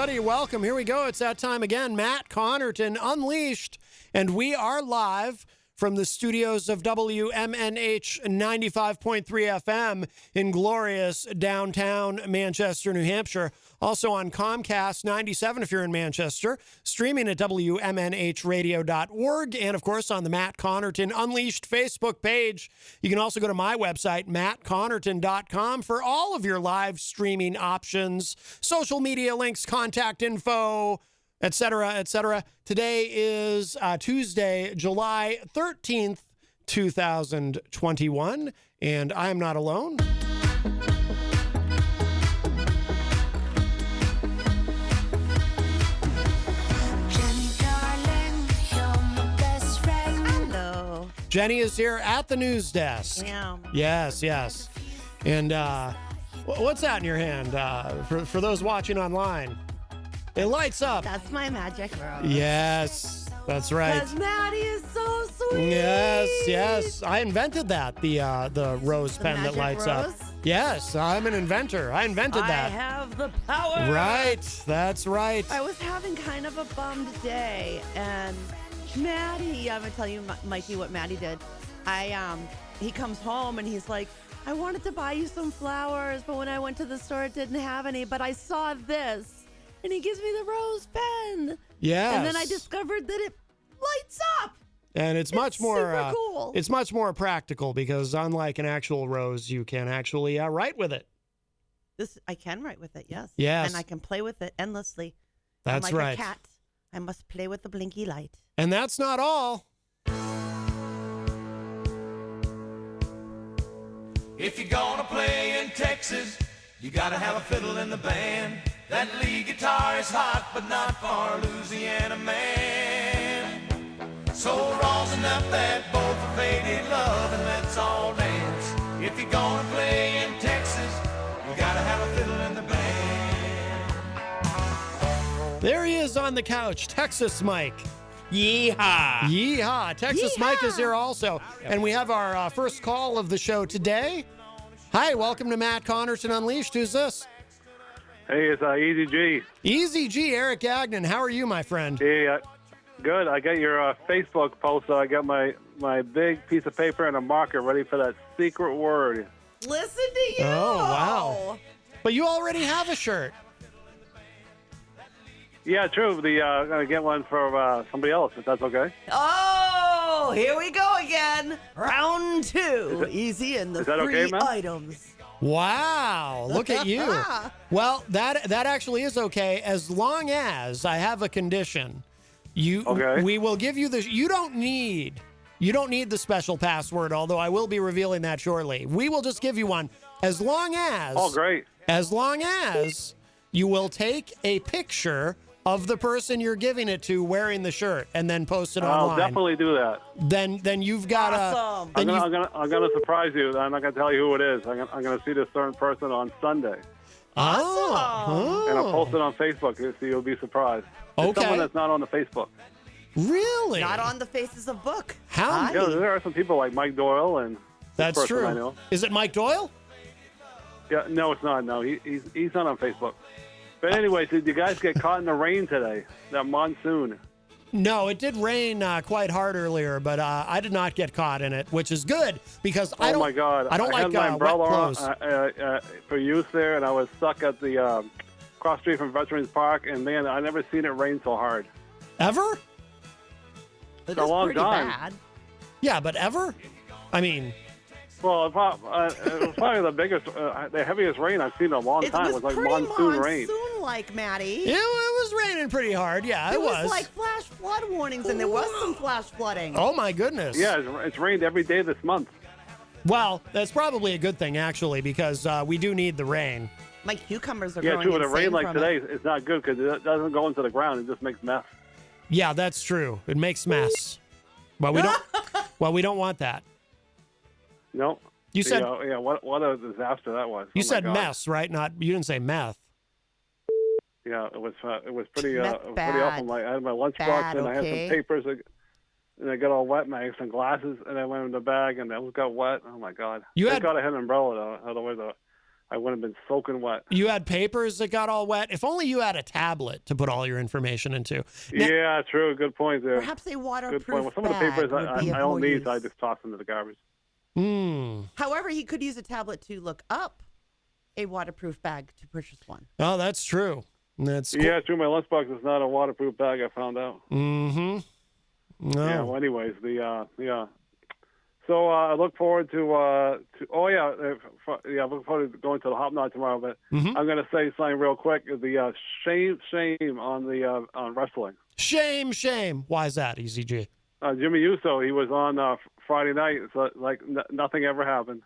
everybody. Welcome. Here we go. It's that time again. Matt Connarton Unleashed. And we are live from the studios of WMNH 95.3 FM in glorious downtown Manchester, New Hampshire. Also on Comcast 97 if you're in Manchester. Streaming at WMNHradio.org. And, of course, on the Matt Connarton Unleashed Facebook page. You can also go to my website, mattconnerton.com, for all of your live streaming options, social media links, contact info, etc., etc. Today is Tuesday, July 13th, 2021, and I'm not alone. Jenny is here at the news desk. Yeah. Yes. And what's that in your hand? For those watching online, it lights up. That's my magic rose. Yes, that's right. Because Maddie is so sweet. Yes. I invented that, the rose pen that lights rose? up. Yes, I'm an inventor. I invented that. I have the power. Right, that's right. I was having kind of a bummed day, and Maddie, I'm going to tell you, Mikey, what Maddie did. He comes home and he's like, I wanted to buy you some flowers, but when I went to the store, it didn't have any, but I saw this. And he gives me the rose pen. Yes. And then I discovered that it lights up. And it's much more super cool. It's much more practical because unlike an actual rose, you can actually write with it. I can write with it, yes. Yes. And I can play with it endlessly. That's I'm like right. a cat. I must play with the blinky light. And that's not all. If you're gonna play in Texas, you gotta have a fiddle in the band. That lead guitar is hot, but not for a Louisiana man. So rosin up that bowl for faded love and let's all dance. If you're gonna play in Texas, you gotta have a fiddle in the band. There he is on the couch, Texas Mike. Yeehaw. Texas Mike is here also. And we have our first call of the show today. Hi, welcome to Matt Connarton Unleashed. Who's this? Hey, it's Eazy-G. Eazy-G, Eric Gagnon. How are you, my friend? Hey, good. I got your Facebook post, so I got my big piece of paper and a marker ready for that secret word. Listen to you. Oh, wow. But you already have a shirt. Yeah, true. I'm going to get one for somebody else, if that's okay. Oh, here we go again. Round two. Easy and the is that free okay, man? items. Wow, look at you. Well, that actually is okay as long as I have a condition. Okay. We will give you the you don't need the special password, although I will be revealing that shortly. We will just give you one as long as great. As long as you will take a picture of the person you're giving it to wearing the shirt and then post it online. I'll definitely do that. Then you've got awesome. I'm gonna surprise you. I'm not gonna tell you who it is. I'm gonna see this certain person on Sunday. Oh. And I'll post it on Facebook, so you'll be surprised. It's Okay. someone that's not on the Facebook. Really? Not on the faces of book. How? Hi. Yeah, there are some people like Mike Doyle and this That's person true. I know. Is it Mike Doyle? Yeah, no, it's not. No, he's not on Facebook. But anyways, did you guys get caught in the rain today? That monsoon. No, it did rain quite hard earlier, but I did not get caught in it, which is good because I Oh don't. my God! I don't had like my wet umbrella clothes. for use there, and I was stuck at the cross street from Veterans Park, and man, I never seen it rain so hard. Ever? It a is long pretty time. bad. Yeah, but ever? I mean, Well, it was probably the heaviest rain I've seen in a long time. It was like pretty monsoon rain. monsoon-like, Maddie. it was raining pretty hard. Yeah, it was like flash flood warnings, and there was some flash flooding. Oh my goodness. Yeah, it's rained every day this month. Well, that's probably a good thing actually because we do need the rain. My cucumbers are Yeah, growing true. With a insane rain like from today, it. it's not good because it doesn't go into the ground. It just makes mess. Yeah, that's true. It makes mess. But we don't. Well, we don't want that. No. You said. Yeah. What a disaster that was. You Oh my said God. mess, right? You didn't say meth. Yeah, it was pretty Meth pretty bad. awful. Like, I had my lunchbox Bad, and I had okay. some papers and I got all wet. And I had some glasses and I went in the bag and those got wet. Oh my God! You Thank had- God I had an umbrella though. Otherwise, I would have been soaking wet. You had papers that got all wet. If only you had a tablet to put all your information into. Now, Yeah, true. Good point there. Perhaps a Good waterproof point. Well, some of the bag papers would be I of don't more need, use. so I just toss them into the garbage. However, he could use a tablet to look up a waterproof bag to purchase one. Oh, that's true. That's cool. Yeah, true. My lunchbox is not a waterproof bag. I found out. Mm-hmm. No. Yeah. Well, anyways, yeah. So I look forward to I look forward to going to the Hop Knot tomorrow. But I'm going to say something real quick. The shame on wrestling. Shame. Why is that, Eazy-G? Jimmy Uso, he was on Friday night. So like nothing ever happened.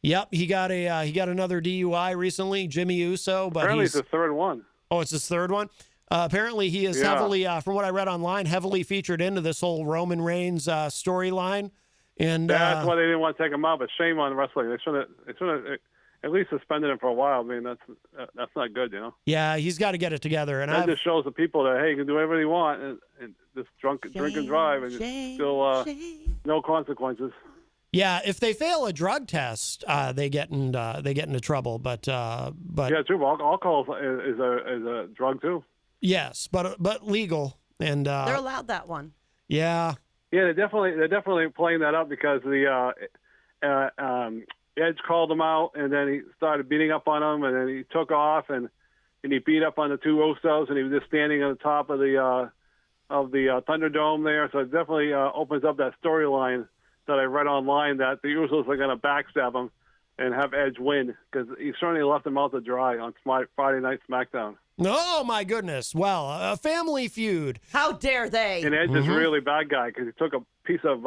Yep, he got another DUI recently, Jimmy Uso. But Apparently, it's the third one. Oh, it's his third one. Apparently, he is heavily, from what I read online, heavily featured into this whole Roman Reigns storyline. And that's why they didn't want to take him out. But shame on wrestling. They should have at least suspended him for a while. I mean, that's not good, you know. Yeah, he's got to get it together. And that just shows the people that hey, you can do whatever you want and just drink and drive, and still no consequences. Yeah, if they fail a drug test, they get into trouble. But yeah, true. Alcohol is a drug too. Yes, but legal, and they're allowed that one. Yeah. Yeah, they're definitely playing that up because Edge called him out, and then he started beating up on him, and then he took off, and he beat up on the two Usos, and he was just standing on the top of the Thunderdome there. So it definitely opens up that storyline that I read online that the Usos are going to backstab him and have Edge win because he certainly left him out to dry on Friday Night SmackDown. Oh, my goodness. Well, a family feud. How dare they? And Edge is a really bad guy because he took a piece of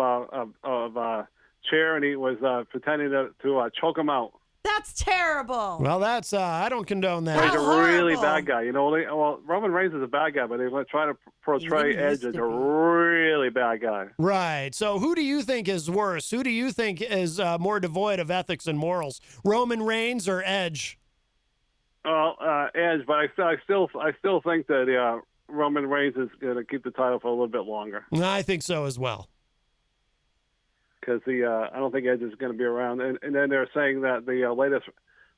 chair and he was pretending to choke him out. That's terrible. Well, that's I don't condone that. He's a really bad guy. You know, Roman Reigns is a bad guy, but they want to try to portray Edge as a really bad guy. Right. So who do you think is worse? Who do you think is more devoid of ethics and morals? Roman Reigns or Edge? Well, Edge, but I still think that Roman Reigns is going to keep the title for a little bit longer. I think so as well. Because I don't think Edge is going to be around, and then they're saying that the latest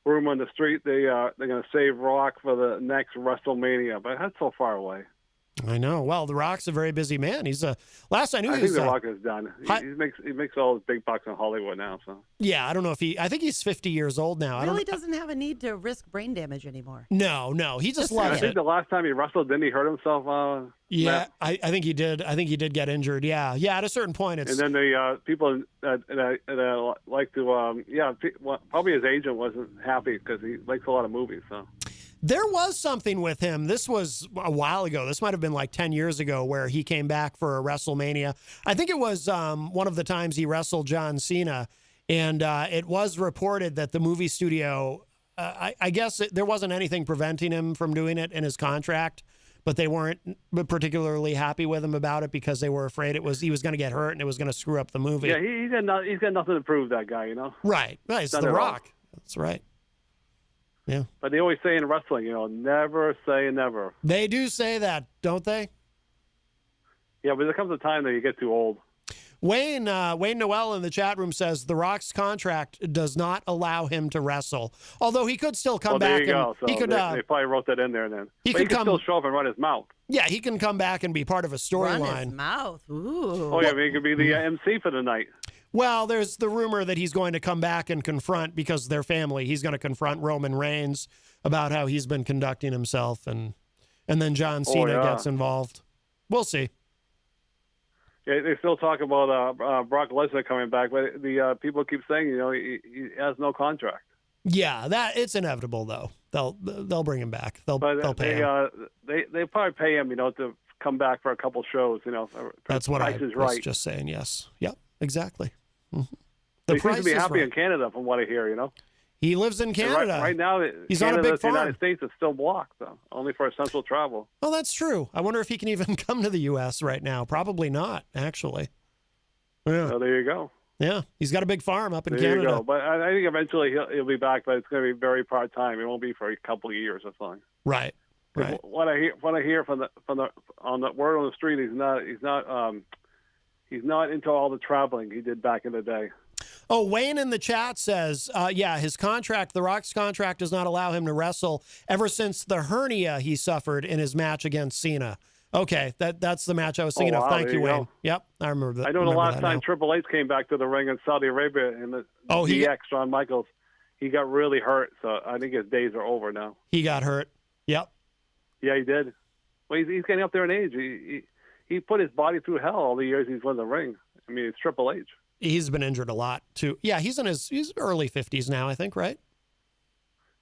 rumor on the street they're going to save Rock for the next WrestleMania, but that's so far away. I know. Well, The Rock's a very busy man. He's last I knew. I think The Rock is done. He makes all his big bucks in Hollywood now. So yeah, I don't know if I think he's 50 years old now. Really doesn't have a need to risk brain damage anymore. No, he just loves it. I think the last time he wrestled, didn't he hurt himself? Yeah, I think he did. I think he did get injured. Yeah. At a certain point, it's. And then the people that like to, probably his agent wasn't happy because he likes a lot of movies. So. There was something with him. This was a while ago. This might have been like 10 years ago where he came back for a WrestleMania. I think it was one of the times he wrestled John Cena. And it was reported that the movie studio, I guess there wasn't anything preventing him from doing it in his contract, but they weren't particularly happy with him about it because they were afraid he was going to get hurt and it was going to screw up the movie. Yeah, he's got nothing to prove, that guy, you know? Right. It's The Rock. That's right. Yeah. But they always say in wrestling, never say never. They do say that, don't they? Yeah, but there comes a time that you get too old. Wayne Noel in the chat room says The Rock's contract does not allow him to wrestle. Although he could still come back. There you go. So he could, they probably wrote that in there then. He could still show up and run his mouth. Yeah, he can come back and be part of a storyline. Run his mouth. Ooh. Oh, yeah, he could be the MC for the night. Well, there's the rumor that he's going to come back and confront, because they're family, he's going to confront Roman Reigns about how he's been conducting himself, and then John Cena gets involved. We'll see. Yeah, they still talk about Brock Lesnar coming back, but the people keep saying, he has no contract. Yeah, it's inevitable though. They'll bring him back. They'll pay him. They probably pay him, to come back for a couple shows. That's what I was just saying. Yes. Yep. Exactly. Mm-hmm. He seems to be happy in Canada, from what I hear. He lives in Canada. Right now, he's Canada, on a big farm. The United States is still blocked, only for essential travel. Oh, that's true. I wonder if he can even come to the U.S. right now. Probably not, actually. Yeah. So there you go. Yeah, he's got a big farm up in Canada. Canada. You go. But I think eventually he'll be back, but it's going to be very part-time. It won't be for a couple of years or something. Right. What I hear from the on the word on the street, he's not into all the traveling he did back in the day. Oh, Wayne in the chat says, yeah, his contract, The Rock's contract does not allow him to wrestle ever since the hernia he suffered in his match against Cena. Okay, that's the match I was thinking of. Thank you, Wayne. Go. Yep, I remember that. I know the last time Triple H came back to the ring in Saudi Arabia in the DX, Shawn Michaels, he got really hurt, so I think his days are over now. He got hurt. Yep. Yeah, he did. Well, he's getting up there in age. He put his body through hell all the years he's in the ring. I mean, it's Triple H. He's been injured a lot too. Yeah, he's early 50s now, I think, right?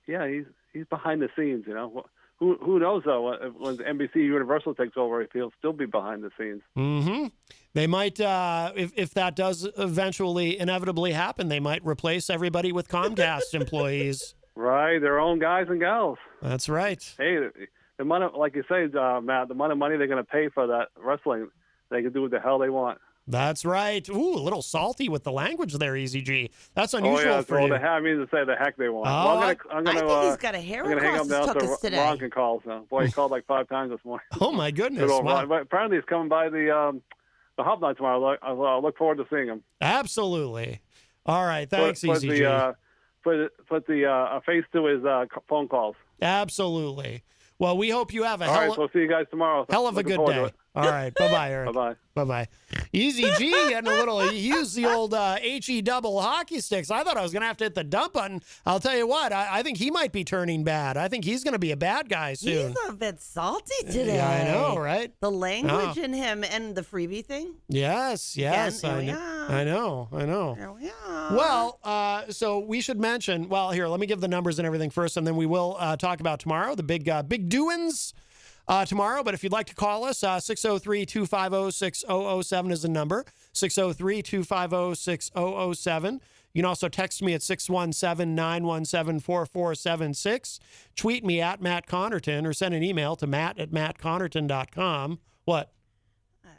Yeah, he's behind the scenes. You know, who knows though? When NBC Universal takes over, he'll still be behind the scenes. Mm-hmm. They might, if that does eventually inevitably happen, they might replace everybody with Comcast employees. Right, their own guys and gals. That's right. Hey, the money, like you say, Matt, the amount of money they're going to pay for that wrestling, they can do what the hell they want. That's right. Ooh, a little salty with the language there, Eazy-G. That's unusual for you. I mean to say the heck they want. Oh, well, I think he's got a hair across his tuchus today. Ron can call now. Boy, he called like 5 times this morning. Oh my goodness! Wow. But apparently he's coming by the Hop Night tomorrow. I'll look forward to seeing him. Absolutely. All right. Thanks, Eazy-G. Put the face to his phone calls. Absolutely. Well, we hope you have a All right, we'll see you guys tomorrow. Hell of a good day. All right. Bye-bye, Eric. Bye-bye. Bye-bye. Eazy-G getting a little, he used the old HE double hockey sticks. I thought I was going to have to hit the dump button. I'll tell you what, I think he might be turning bad. I think he's going to be a bad guy soon. He's a bit salty today. Yeah, I know, right? The language in him and the freebie thing. Yes. Again, I know. Here we are. Well, so we should mention, well, here, let me give the numbers and everything first, and then we will talk about tomorrow, the big doings. Tomorrow, but if you'd like to call us, 603-250-6007 is the number, 603-250-6007. You can also text me at 617-917-4476, tweet me at Matt Connarton, or send an email to matt@mattconnerton.com. What?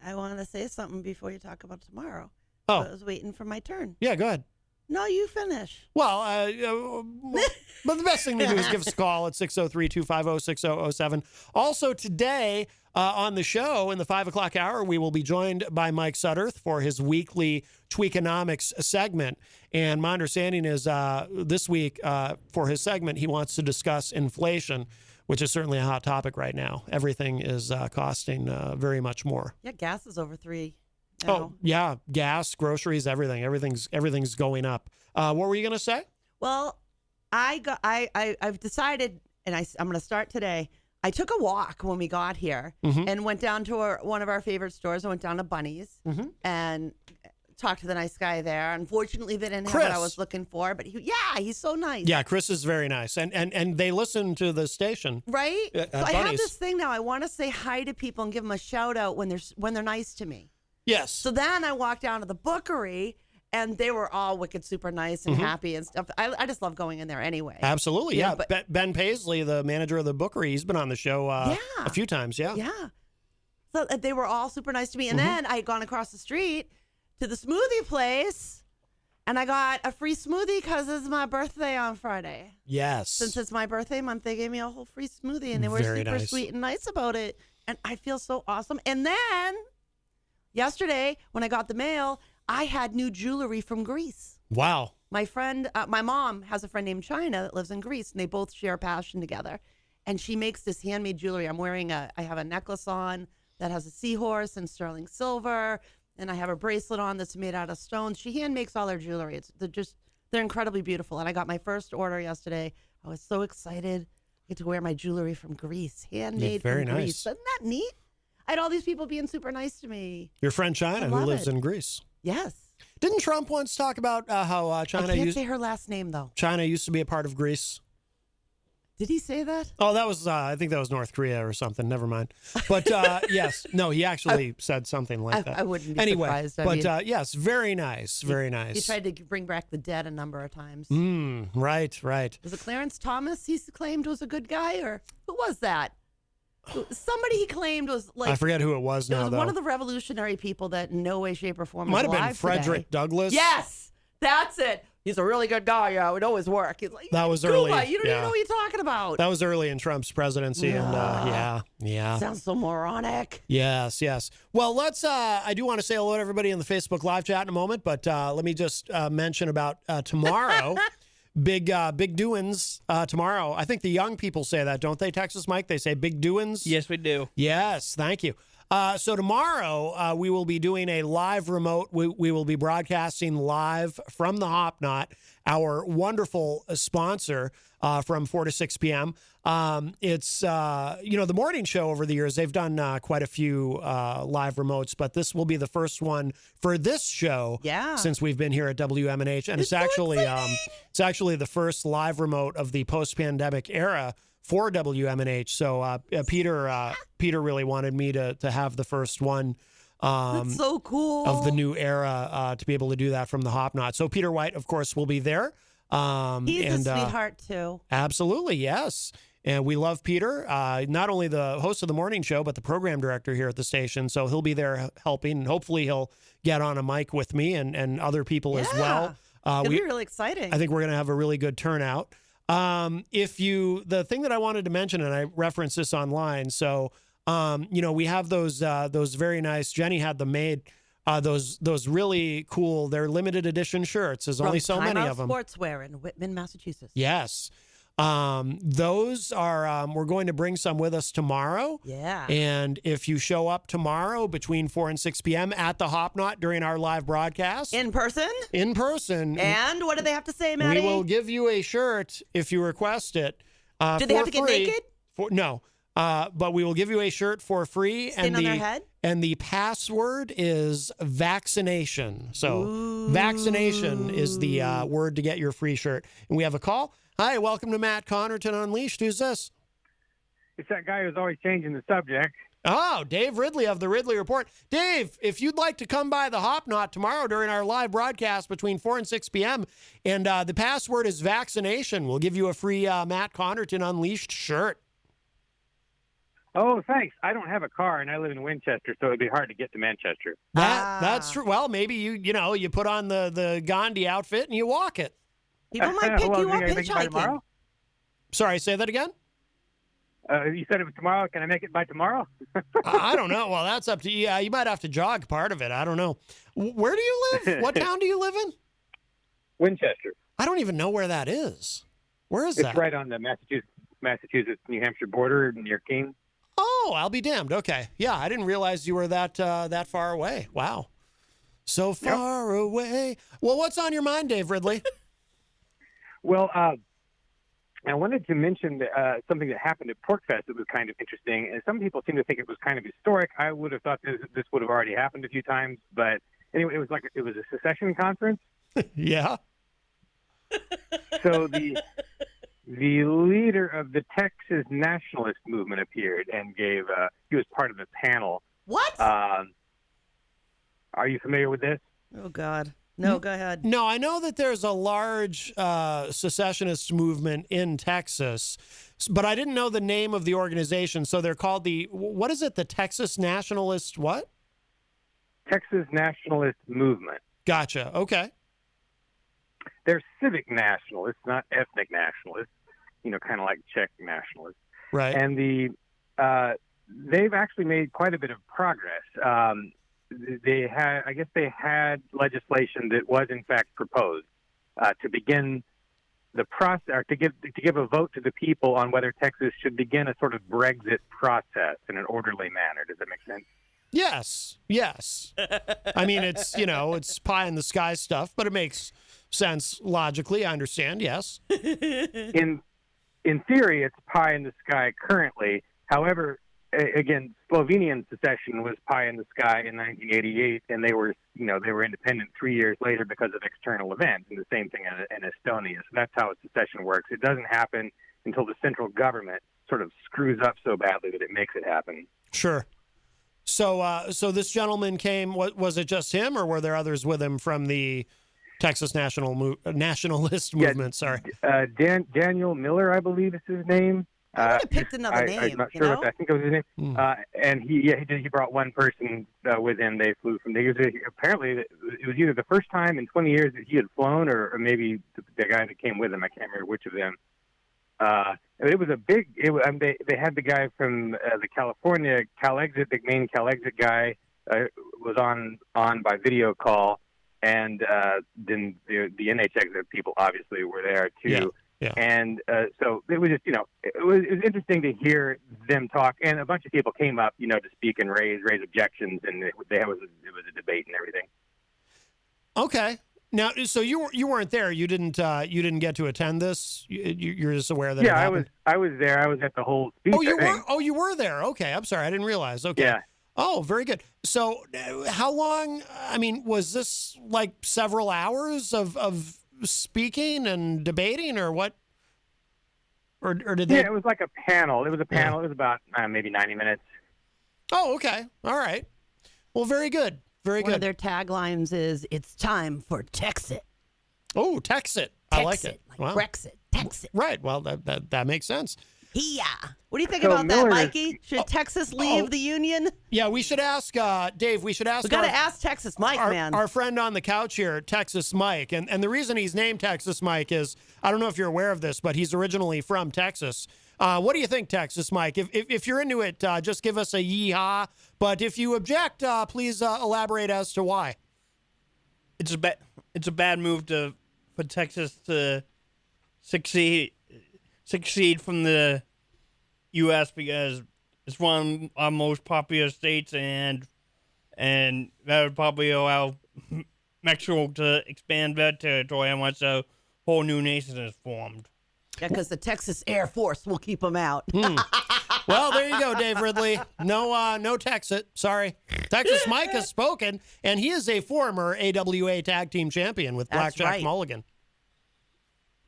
I want to say something before you talk about tomorrow. Oh. I was waiting for my turn. Yeah, go ahead. No, you finish. Well, but the best thing to do is give us a call at 603-250-6007. Also today on the show in the 5 o'clock hour, we will be joined by Mike Sudderth for his weekly Tweakonomics segment. And my understanding is this week for his segment, he wants to discuss inflation, which is certainly a hot topic right now. Everything is costing very much more. Yeah, gas is over $3. Oh, yeah. Gas, groceries, everything. Everything's going up. What were you going to say? Well, I've decided, and I'm going to start today. I took a walk when we got here and went down to one of our favorite stores. I went down to Bunny's and talked to the nice guy there. Unfortunately, they didn't have what I was looking for, but he's so nice. Yeah, Chris is very nice. And they listen to the station. Right? So I have this thing now. I want to say hi to people and give them a shout out when they're nice to me. Yes. So then I walked down to the bookery, and they were all wicked super nice and happy and stuff. I just love going in there anyway. Absolutely, yeah. But Ben Paisley, the manager of the bookery, he's been on the show a few times, yeah. Yeah. So they were all super nice to me. And then I had gone across the street to the smoothie place, and I got a free smoothie because it's my birthday on Friday. Yes. Since it's my birthday month, they gave me a whole free smoothie, and they were super sweet and nice about it. And I feel so awesome. And then yesterday, when I got the mail, I had new jewelry from Greece. Wow. My friend, my mom has a friend named China that lives in Greece, and they both share a passion together. And she makes this handmade jewelry. I have a necklace on that has a seahorse and sterling silver, and I have a bracelet on that's made out of stones. She hand makes all her jewelry. They're incredibly beautiful. And I got my first order yesterday. I was so excited. I get to wear my jewelry from Greece, handmade from Greece. Isn't that neat? I had all these people being super nice to me. Your friend China, who lives in Greece. Yes. Didn't Trump once talk about how China I can't say her last name, though. China used to be a part of Greece? Did he say that? Oh, that was, I think that was North Korea or something. Never mind. But yes, no, he actually said something like that. I wouldn't be surprised. But yes, very nice, very nice. He tried to bring back the dead a number of times. Right. Was it Clarence Thomas he claimed was a good guy, or who was that? Somebody he claimed was like... I forget who it was now, though. One of the revolutionary people that in no way, shape, or form might is alive have been Frederick today. Douglass. Yes, that's it. He's a really good guy. Yeah, it would always work. He's like, That was Cuba, early. You don't even know what you're talking about. That was early in Trump's presidency, and yeah. Sounds so moronic. Yes. Well, let's. I do want to say hello to everybody in the Facebook live chat in a moment, but let me just mention about tomorrow. Big doings tomorrow. I think the young people say that, don't they, Texas Mike? They say big doings. Yes, we do. Yes, thank you. So tomorrow we will be doing a live remote. We will be broadcasting live from the Hop Knot, our wonderful sponsor, from 4 to 6 p.m. It's, the morning show over the years, they've done quite a few live remotes, but this will be the first one for this show since we've been here at WMNH. And it's actually the first live remote of the post-pandemic era for WMNH. So Peter really wanted me to have the first one That's so cool. of the new era to be able to do that from the Hop Knot. So Peter White, of course, will be there. He's a sweetheart, too. Absolutely, yes. And we love Peter, not only the host of the morning show, but the program director here at the station. So he'll be there helping, and hopefully he'll get on a mic with me and other people as well. It'll be really exciting. I think we're going to have a really good turnout. The thing that I wanted to mention, and I referenced this online, so we have those very nice. Jenny had them made. Those really cool. They're limited edition shirts. There's only so many of them. Sportswear in Whitman, Massachusetts. Yes. Those are, we're going to bring some with us tomorrow. Yeah. And if you show up tomorrow between 4 and 6 p.m. at the Hop Knot during our live broadcast. In person? And what do they have to say, Maddie? We will give you a shirt if you request it. Do they have to get naked? No. But we will give you a shirt for free. Skin on their head? And the password is vaccination. So vaccination is the word to get your free shirt. And we have a call. Hi, welcome to Matt Connarton Unleashed. Who's this? It's that guy who's always changing the subject. Oh, Dave Ridley of the Ridley Report. Dave, if you'd like to come by the Hop Knot tomorrow during our live broadcast between 4 and 6 p.m., and the password is vaccination, we'll give you a free Matt Connarton Unleashed shirt. Oh, thanks. I don't have a car, and I live in Winchester, so it'd be hard to get to Manchester. That's true. Well, maybe you put on the Gandhi outfit and you walk it. People might pick you up hitchhiking. Sorry, say that again? You said it was tomorrow. Can I make it by tomorrow? I don't know. Well, that's up to you. You might have to jog part of it. I don't know. Where do you live? What town do you live in? Winchester. I don't even know where that is. Where is that? It's right on the Massachusetts-New Hampshire border near Keene. Oh, I'll be damned. Okay. Yeah, I didn't realize you were that far away. Wow. So far away. Well, what's on your mind, Dave Ridley? Well, I wanted to mention something that happened at PorkFest that was kind of interesting. And some people seem to think it was kind of historic. I would have thought this would have already happened a few times. But anyway, it was a secession conference. Yeah. So the leader of the Texas nationalist movement appeared and he was part of the panel. What? Are you familiar with this? Oh, God. No, go ahead. No, I know that there's a large secessionist movement in Texas, but I didn't know the name of the organization. So they're called what is it? The Texas Nationalist what? Texas Nationalist Movement. Gotcha. Okay. They're civic nationalists, not ethnic nationalists, kind of like Czech nationalists. Right. And they've actually made quite a bit of progress. They had legislation that was in fact proposed to begin the process, or to give a vote to the people on whether Texas should begin a sort of Brexit process in an orderly manner. Does that make sense? Yes. I mean, it's it's pie in the sky stuff, but it makes sense logically. I understand. Yes. In theory, it's pie in the sky currently. However, again, Slovenian secession was pie in the sky in 1988, and they were independent 3 years later because of external events, and the same thing in Estonia. So that's how secession works. It doesn't happen until the central government sort of screws up so badly that it makes it happen. Sure. So this gentleman came. Was it just him, or were there others with him from the Texas nationalist movement? Sorry. Daniel Miller, I believe is his name. I would have picked another name. I'm not sure what that, I think it was his name. And he brought one person with him. They flew from there. Apparently, it was either the first time in 20 years that he had flown, or maybe the guy that came with him. I can't remember which of them. It was a big. They had the guy from the California CalExit, the main CalExit guy, was on by video call, and then the NHExit people obviously were there too. Yeah. Yeah. And so it was just, it was interesting to hear them talk, and a bunch of people came up, to speak and raise objections, and it was a debate and everything. Okay. Now, so you weren't there. You didn't get to attend this. You're just aware that. Yeah, it happened? I was there. I was at the whole speech. Oh, you were. Oh, you were there. Okay, I'm sorry, I didn't realize. Okay. Yeah. Oh, very good. So, how long? I mean, was this like several hours of speaking and debating, or what? Or did they? Yeah, it was like a panel. It was a panel. It was about maybe 90 minutes. Oh, okay. All right. Well, very good. Very One good. of their taglines is, "It's time for Texit." Oh, Texit. I like it. Like Wow. Brexit. Texit. Right. Well, that makes sense. Yeah. What do you think So about Miller that, is- Mikey? Should Texas leave the union? Yeah, we should ask Dave. We should ask. We got to ask Texas Mike, man. Our friend on the couch here, Texas Mike, and the reason he's named Texas Mike is, I don't know if you're aware of this, but he's originally from Texas. What do you think, Texas Mike? If you're into it, just give us a yee-haw. But if you object, please elaborate as to why. It's a bad move for Texas to succeed from the U.S. because it's one of our most popular states, and that would probably allow Mexico to expand their territory, and once a whole new nation is formed. Yeah, because the Texas Air Force will keep them out. Well, there you go, Dave Ridley. No Texit. Sorry. Texas Mike has spoken, and he is a former AWA Tag Team Champion with That's Blackjack right. Mulligan.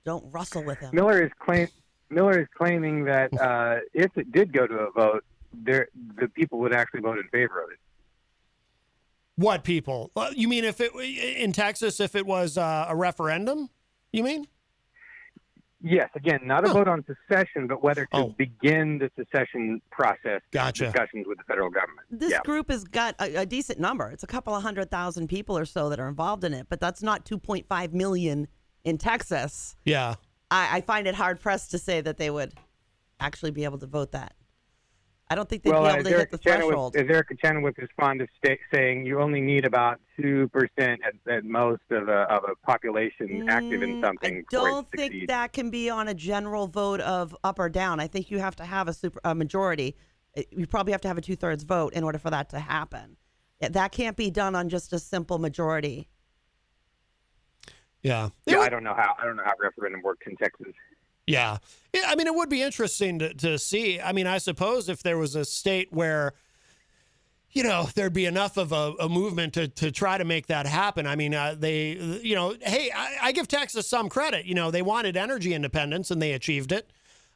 Don't rustle with him. Miller is claiming that if it did go to a vote, the people would actually vote in favor of it. What people? You mean in Texas, if it was a referendum? You mean? Yes, again, not a vote on secession, but whether to begin the secession process. Gotcha. Discussions with the federal government. This group has got a decent number. It's a couple of 100,000 people or so that are involved in it, but that's not 2.5 million in Texas. Yeah. I find it hard pressed to say that they would actually be able to vote that. I don't think they'd be able to hit the threshold. As Eric Chenoweth would respond to saying you only need about 2% at most of a population active in something. I don't think that can be on a general vote of up or down. I think you have to have a majority. You probably have to have a 2/3 vote in order for that to happen. That can't be done on just a simple majority. Yeah. I don't know how referendum works in Texas. Yeah. I mean, it would be interesting to see. I mean, I suppose if there was a state where, there'd be enough of a movement to try to make that happen. I mean, hey, I give Texas some credit. They wanted energy independence and they achieved it.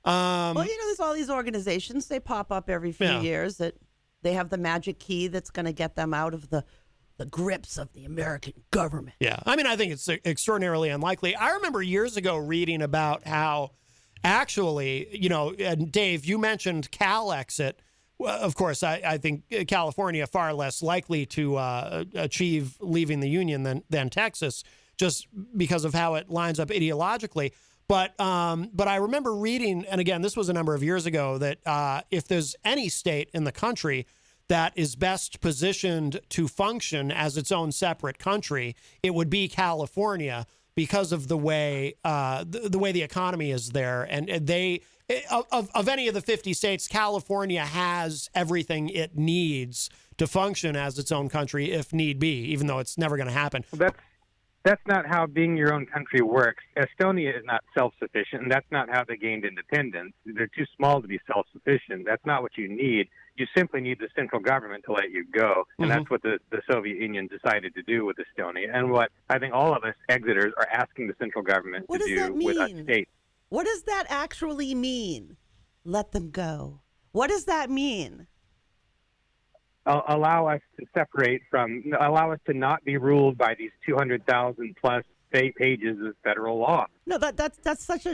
Well, there's all these organizations. They pop up every few years that they have the magic key that's going to get them out of the grips of the American government. Yeah. I mean, I think it's extraordinarily unlikely. I remember years ago reading about how actually, and Dave, you mentioned CalExit. Well, of course, I think California far less likely to achieve leaving the Union than Texas, just because of how it lines up ideologically. But I remember reading, and again, this was a number of years ago, that if there's any state in the country that is best positioned to function as its own separate country, it would be California because of the way the economy is there, and they of any of the 50 states, California has everything it needs to function as its own country if need be, even though it's never going to happen. That's not how being your own country works. Estonia is not self-sufficient, and that's not how they gained independence. They're too small to be self-sufficient. That's not what you need. You simply need the central government to let you go, and that's what the Soviet Union decided to do with Estonia, and what I think all of us exiters are asking the central government to do with us states. What does that actually mean? Let them go. What does that mean? Allow us to separate allow us to not be ruled by these 200,000 plus pages of federal law. No, that's such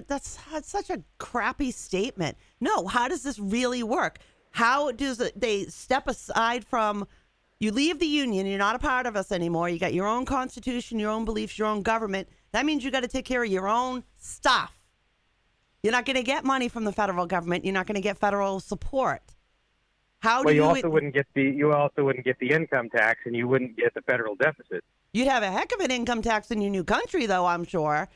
a crappy statement. No, how does this really work? How does they step aside from? You leave the union, you're not a part of us anymore. You got your own constitution, your own beliefs, your own government. That means you got to take care of your own stuff. You're not going to get money from the federal government. You're not going to get federal support. You also wouldn't get the income tax, and you wouldn't get the federal deficit. You'd have a heck of an income tax in your new country, though, I'm sure.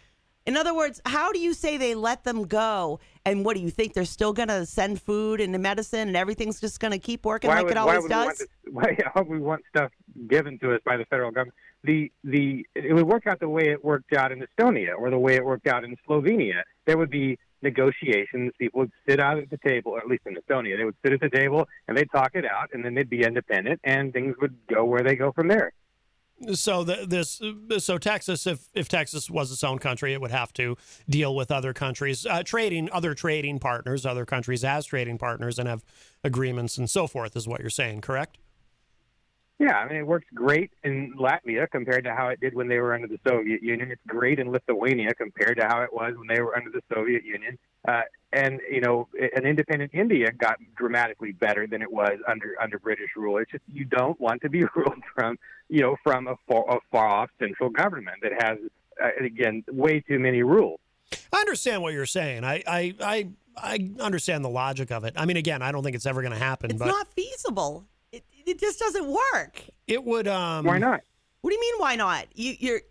In other words, how do you say they let them go? And what do you think? They're still going to send food and medicine and everything's just going to keep working like it always does? Why would we want stuff given to us by the federal government? It would work out the way it worked out in Estonia or the way it worked out in Slovenia. There would be negotiations. People would sit out at the table, or at least in Estonia, they would sit at the table and they'd talk it out, and then they'd be independent, and things would go where they go from there. So Texas, if Texas was its own country, it would have to deal with other countries, other trading partners, other countries as trading partners, and have agreements and so forth, is what you're saying, correct? Yeah, I mean, it works great in Latvia compared to how it did when they were under the Soviet Union. It's great in Lithuania compared to how it was when they were under the Soviet Union. And, you know, an independent India got dramatically better than it was under British rule. It's just you don't want to be ruled from a far-off central government that has, again, way too many rules. I understand what you're saying. I understand the logic of it. I mean, again, I don't think it's ever going to happen. It's but not feasible. It just doesn't work. It would. Why not? What do you mean? Why not? You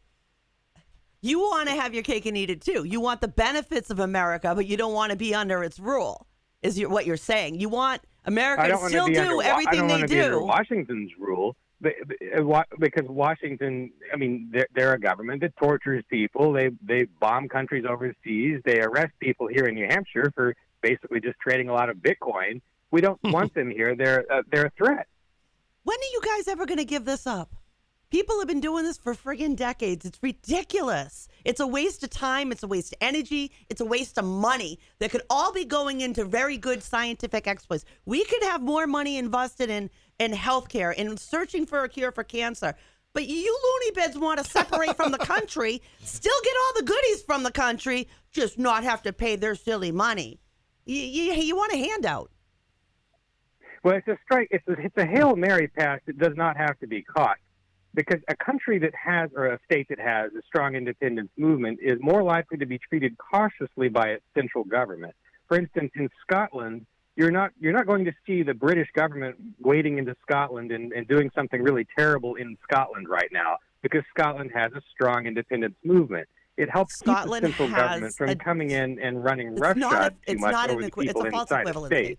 want to have your cake and eat it too. You want the benefits of America, but you don't want to be under its rule. What you're saying? You want America to still do everything they do. Be under Washington's rule, because Washington. I mean, they're a government that tortures people. They bomb countries overseas. They arrest people here in New Hampshire for basically just trading a lot of Bitcoin. We don't want them here. They're a threat. When are you guys ever going to give this up? People have been doing this for friggin' decades. It's ridiculous. It's a waste of time. It's a waste of energy. It's a waste of money that could all be going into very good scientific exploits. We could have more money invested in healthcare, in searching for a cure for cancer. But you loony beds want to separate from the country, still get all the goodies from the country, just not have to pay their silly money. You want a handout. Well, it's a strike. It's a Hail Mary pass that does not have to be caught, because a country that has, or a state that has, a strong independence movement is more likely to be treated cautiously by its central government. For instance, in Scotland, you're not going to see the British government wading into Scotland and doing something really terrible in Scotland right now, because Scotland has a strong independence movement. It helps Scotland keep the central government from coming in and running roughshod too much over the people inside the state.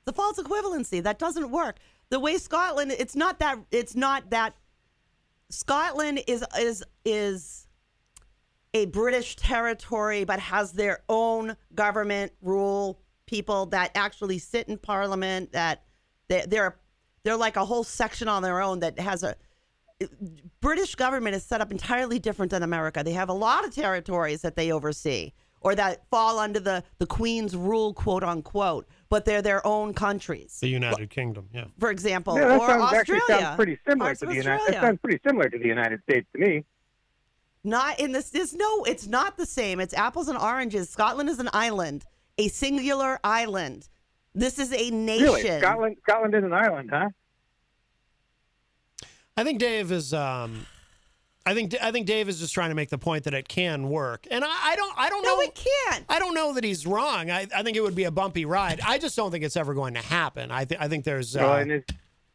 The false equivalency, that doesn't work. The way Scotland, it's not that Scotland is a British territory, but has their own government, rule people that actually sit in Parliament, that they're like a whole section on their own that has British government is set up entirely different than America. They have a lot of territories that they oversee, or that fall under the Queen's rule, quote unquote, but they're their own countries. The United Kingdom, yeah. For example, yeah, or Australia. Sounds pretty similar to the United. That sounds pretty similar to the United States to me. Not in this. No, it's not the same. It's apples and oranges. Scotland is an island, a singular island. This is a nation. Really, Scotland is an island, huh? I think Dave is. I think Dave is just trying to make the point that it can work, and I don't know. No, it can't. I don't know that he's wrong. I think it would be a bumpy ride. I just don't think it's ever going to happen. I think there's.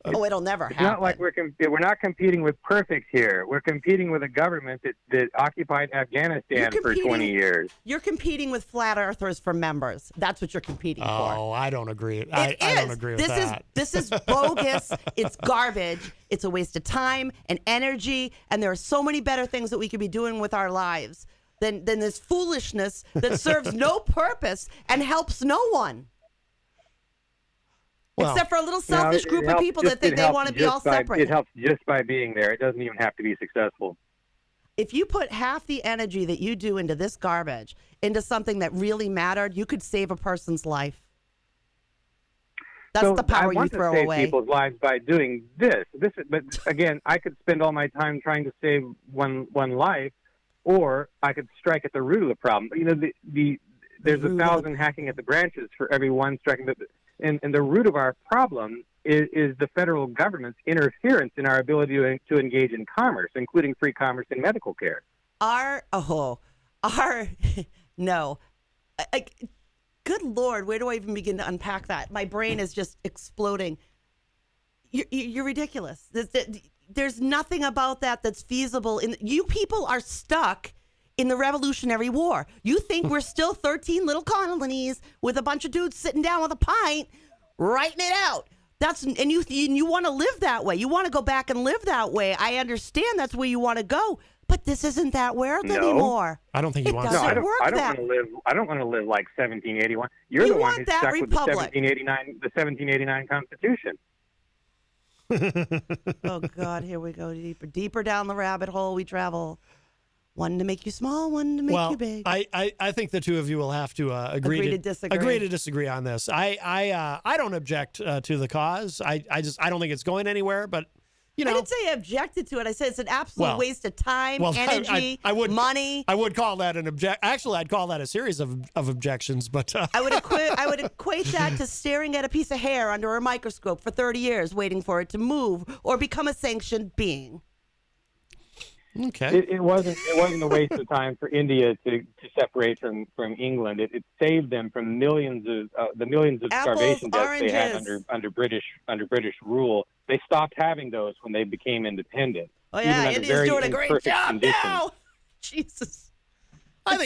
It'll never happen. It's not like we're not competing with perfect here. We're competing with a government that occupied Afghanistan for 20 years. You're competing with flat earthers for members. That's what you're competing for. Oh, I don't agree. I don't agree with that. This is bogus. It's garbage. It's a waste of time and energy. And there are so many better things that we could be doing with our lives than this foolishness that serves no purpose and helps no one. Well, except for a little selfish group of people that think they want to be all separate. It helps just by being there. It doesn't even have to be successful. If you put half the energy that you do into this garbage into something that really mattered, you could save a person's life. That's the power you throw away. I want to save people's lives by doing this. But again, I could spend all my time trying to save one life, or I could strike at the root of the problem. You know, there's 1,000 hacking at the branches for every one striking and the root of our problem is the federal government's interference in our ability to engage in commerce, including free commerce in medical care. No. Good Lord, where do I even begin to unpack that? My brain is just exploding. You're ridiculous. There's nothing about that that's feasible. You people are stuck in the Revolutionary War. You think we're still 13 little colonies with a bunch of dudes sitting down with a pint, writing it out. You want to live that way. You want to go back and live that way. I understand that's where you want to go, but this isn't that world anymore. I don't think he wants No, to. I don't want to live. I don't want to live like 1781. You're the one who's stuck with the 1789 Constitution. Oh God, here we go. Deeper down the rabbit hole we travel. One to make you small, one to make you big. I think the two of you will have to agree to disagree. Agree to disagree on this. I don't object to the cause. I don't think it's going anywhere. But I didn't say I objected to it. I said it's an absolute waste of time, energy, money. I would call that an object. Actually, I'd call that a series of objections. But I would equate that to staring at a piece of hair under a microscope for 30 years, waiting for it to move or become a sanctioned being. Okay. It wasn't a waste of time for India to separate from England. It saved them from millions of starvation deaths they had under British rule. They stopped having those when they became independent. Oh yeah, India's doing a great job now. Jesus.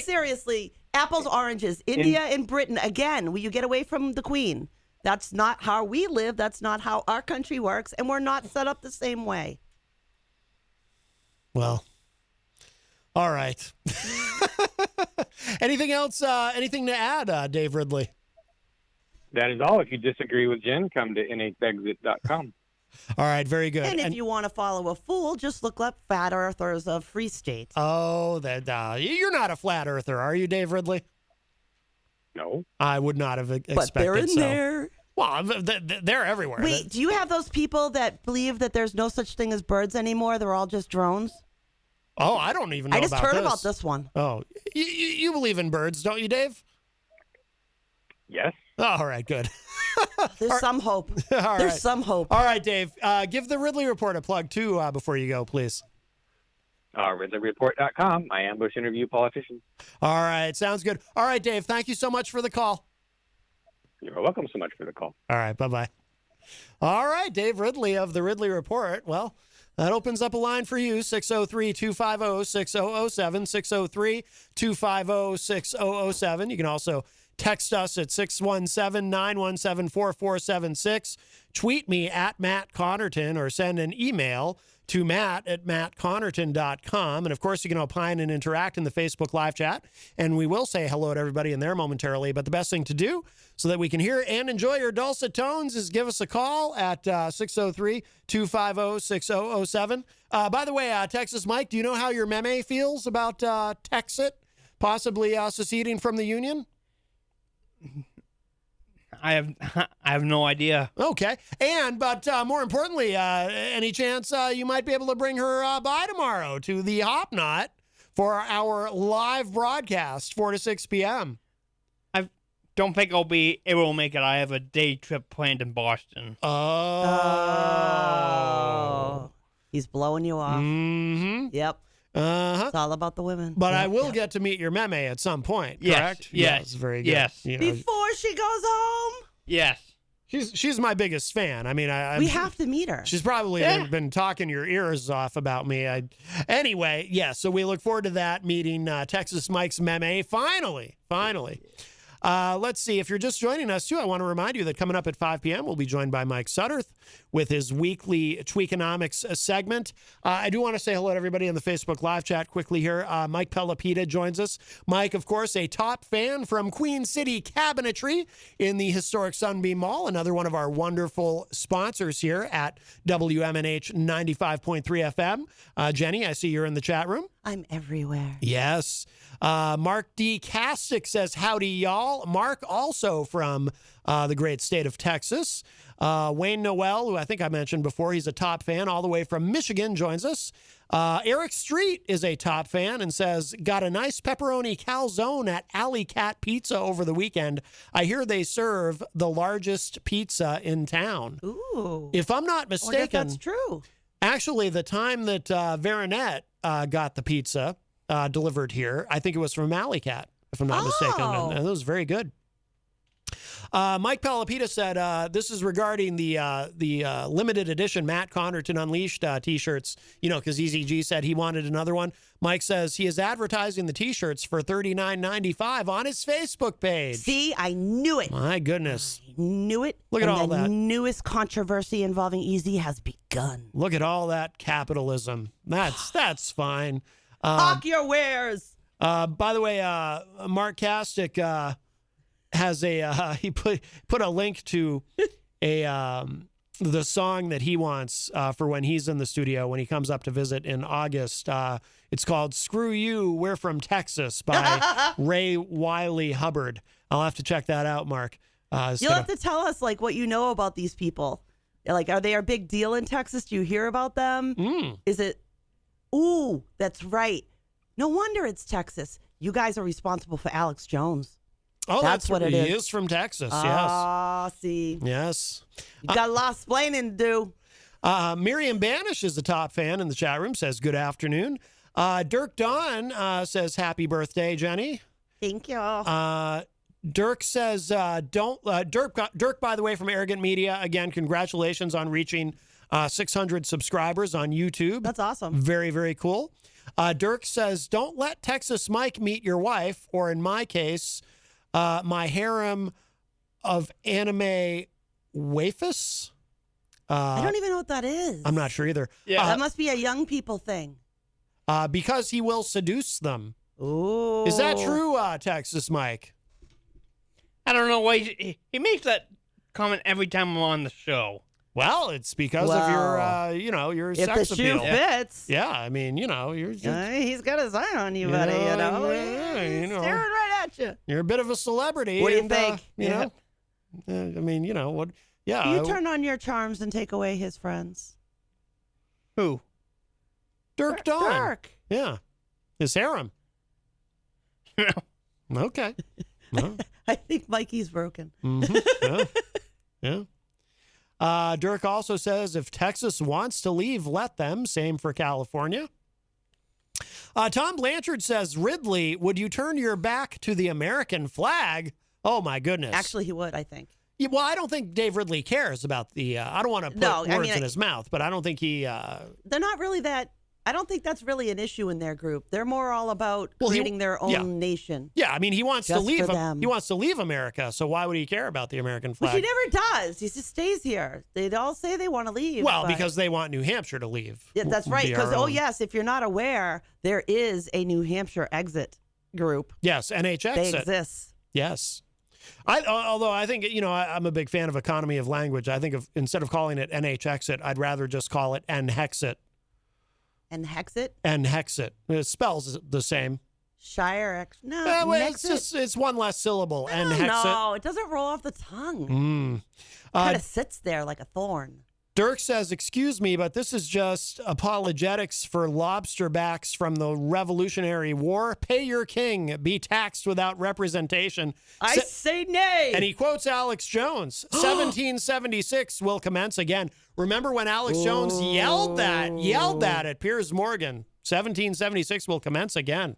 Seriously, apples, oranges. India and Britain again. Will you get away from the Queen? That's not how we live. That's not how our country works, and we're not set up the same way. Well, all right. Anything else? Anything to add, Dave Ridley? That is all. If you disagree with Jen, come to nhexit.com. All right, very good. And if you want to follow a fool, just look up Flat Earthers of Free State. Oh, you're not a flat earther, are you, Dave Ridley? No. I would not have expected but they're in so. there. Well, they're everywhere. Wait, do you have those people that believe that there's no such thing as birds anymore? They're all just drones? Oh, I don't even know about this. I just heard about this one. Oh, you believe in birds, don't you, Dave? Yes. Oh, all right, good. There's some hope. There's some hope. All right, Dave, give the Ridley Report a plug, too, before you go, please. RidleyReport.com. I ambush interview politicians. All right, sounds good. All right, Dave, thank you so much for the call. You're welcome so much for the call. All right, bye-bye. All right, Dave Ridley of the Ridley Report. Well, that opens up a line for you, 603-250-6007, 603-250-6007. You can also text us at 617-917-4476. Tweet me at Matt Connarton or send an email to matt@mattconnerton.com. And, of course, you can opine and interact in the Facebook live chat. And we will say hello to everybody in there momentarily. But the best thing to do so that we can hear and enjoy your dulcet tones is give us a call at 603-250-6007. By the way, Texas Mike, do you know how your meme feels about Texit possibly seceding from the Union? I have no idea. Okay. But more importantly, any chance you might be able to bring her by tomorrow to the Hop Knot for our live broadcast, 4 to 6 p.m.? I don't think I'll be able to make it. I have a day trip planned in Boston. Oh. He's blowing you off. Mm-hmm. Yep. Uh-huh. It's all about the women. But I will get to meet your meme at some point, correct? Yes. Very good. Yes. Before she goes home? Yes. She's my biggest fan. I mean, we have to meet her. She's probably been talking your ears off about me. Anyway, yes. So we look forward to that meeting Texas Mike's meme. Finally. Let's see. If you're just joining us, too, I want to remind you that coming up at 5 p.m., we'll be joined by Mike Sudderth with his weekly Tweakonomics segment. I do want to say hello to everybody in the Facebook live chat quickly here. Mike Pelopita joins us. Mike, of course, a top fan from Queen City Cabinetry in the historic Sunbeam Mall, another one of our wonderful sponsors here at WMNH 95.3 FM. Jenny, I see you're in the chat room. I'm everywhere. Yes. Mark D. Castick says, howdy, y'all. Mark, also from the great state of Texas. Wayne Noel, who I think I mentioned before, he's a top fan all the way from Michigan, joins us. Eric Street is a top fan and says, got a nice pepperoni calzone at Alley Cat Pizza over the weekend. I hear they serve the largest pizza in town. Ooh. If I'm not I wonder if mistaken, that's true. actually, the time that Veronette got the pizza delivered here, I think it was from Alley Cat, if I'm not mistaken. And it was very good. Mike Palapita said, this is regarding the limited edition Matt Connarton Unleashed T-shirts, because Eazy-G said he wanted another one. Mike says he is advertising the T-shirts for $39.95 on his Facebook page. See, I knew it. My goodness. I knew it. Look at all the that. newest controversy involving Easy has begun. Look at all that capitalism. That's fine. Hawk your wares. By the way, Mark Kastick has he put a link to the song that he wants for when he's in the studio when he comes up to visit in August. It's called "Screw You, We're from Texas" by Ray Wiley Hubbard. I'll have to check that out, Mark. You'll have to tell us what you know about these people. Are they a big deal in Texas? Do you hear about them? Is it? Ooh, that's right. No wonder it's Texas. You guys are responsible for Alex Jones. Oh, that's what it is. He is from Texas, yes. Ah, see. Yes. You got a lot of explaining to do. Miriam Banish is the top fan in the chat room, says good afternoon. Dirk Don says happy birthday, Jenny. Thank you. Dirk says, Dirk, by the way, from Arrogant Media, again, congratulations on reaching 600 subscribers on YouTube. That's awesome. Very, very cool. Dirk says, don't let Texas Mike meet your wife, or in my case, my harem of anime waifus. I don't even know what that is. I'm not sure either. Yeah. That must be a young people thing. Because he will seduce them. Ooh. Is that true, Texas Mike? I don't know why he makes that comment every time I'm on the show. Well, it's because of your If sex the shoe appeal. fits. Yeah, I mean, you're He's got his eye on you, buddy. He's staring right at you. You're a bit of a celebrity. What do you and, think? I mean, what? Yeah. You turn on your charms and take away his friends. Who? Dirk Don. Dirk. Yeah. His harem. Okay. Well, I think Mikey's broken. yeah. Dirk also says if Texas wants to leave, let them. Same for California. Tom Blanchard says, Ridley, would you turn your back to the American flag? Oh, my goodness. Actually, he would, I think. Yeah, well, I don't think Dave Ridley cares about the, I don't want to put words in his mouth, but I don't think he... They're not really that... I don't think that's really an issue in their group. They're more all about creating their own nation. Yeah, I mean, he wants to Just leave. for them. He wants to leave America, so why would he care about the American flag? But he never does. He just stays here. They all say they want to leave. Well, but- because they want New Hampshire to leave. Yeah, that's right. Be our Because, own. yes, if you're not aware, there is a New Hampshire exit group. Yes, NH They exit. exist. Yes. Although I think, I'm a big fan of economy of language. I think instead of calling it NH exit, I'd rather just call it NHexit. And Hexit? NHexit. It spells the same. Shire No, Well, Nexit? it's one less syllable. I don't NHexit. know. It doesn't roll off the tongue. Kind of sits there like a thorn. Dirk says, excuse me, but this is just apologetics for lobsterbacks from the Revolutionary War. Pay your king. Be taxed without representation. I say nay. And he quotes Alex Jones. 1776 will commence again. Remember when Alex Jones yelled that at Piers Morgan? 1776 will commence again.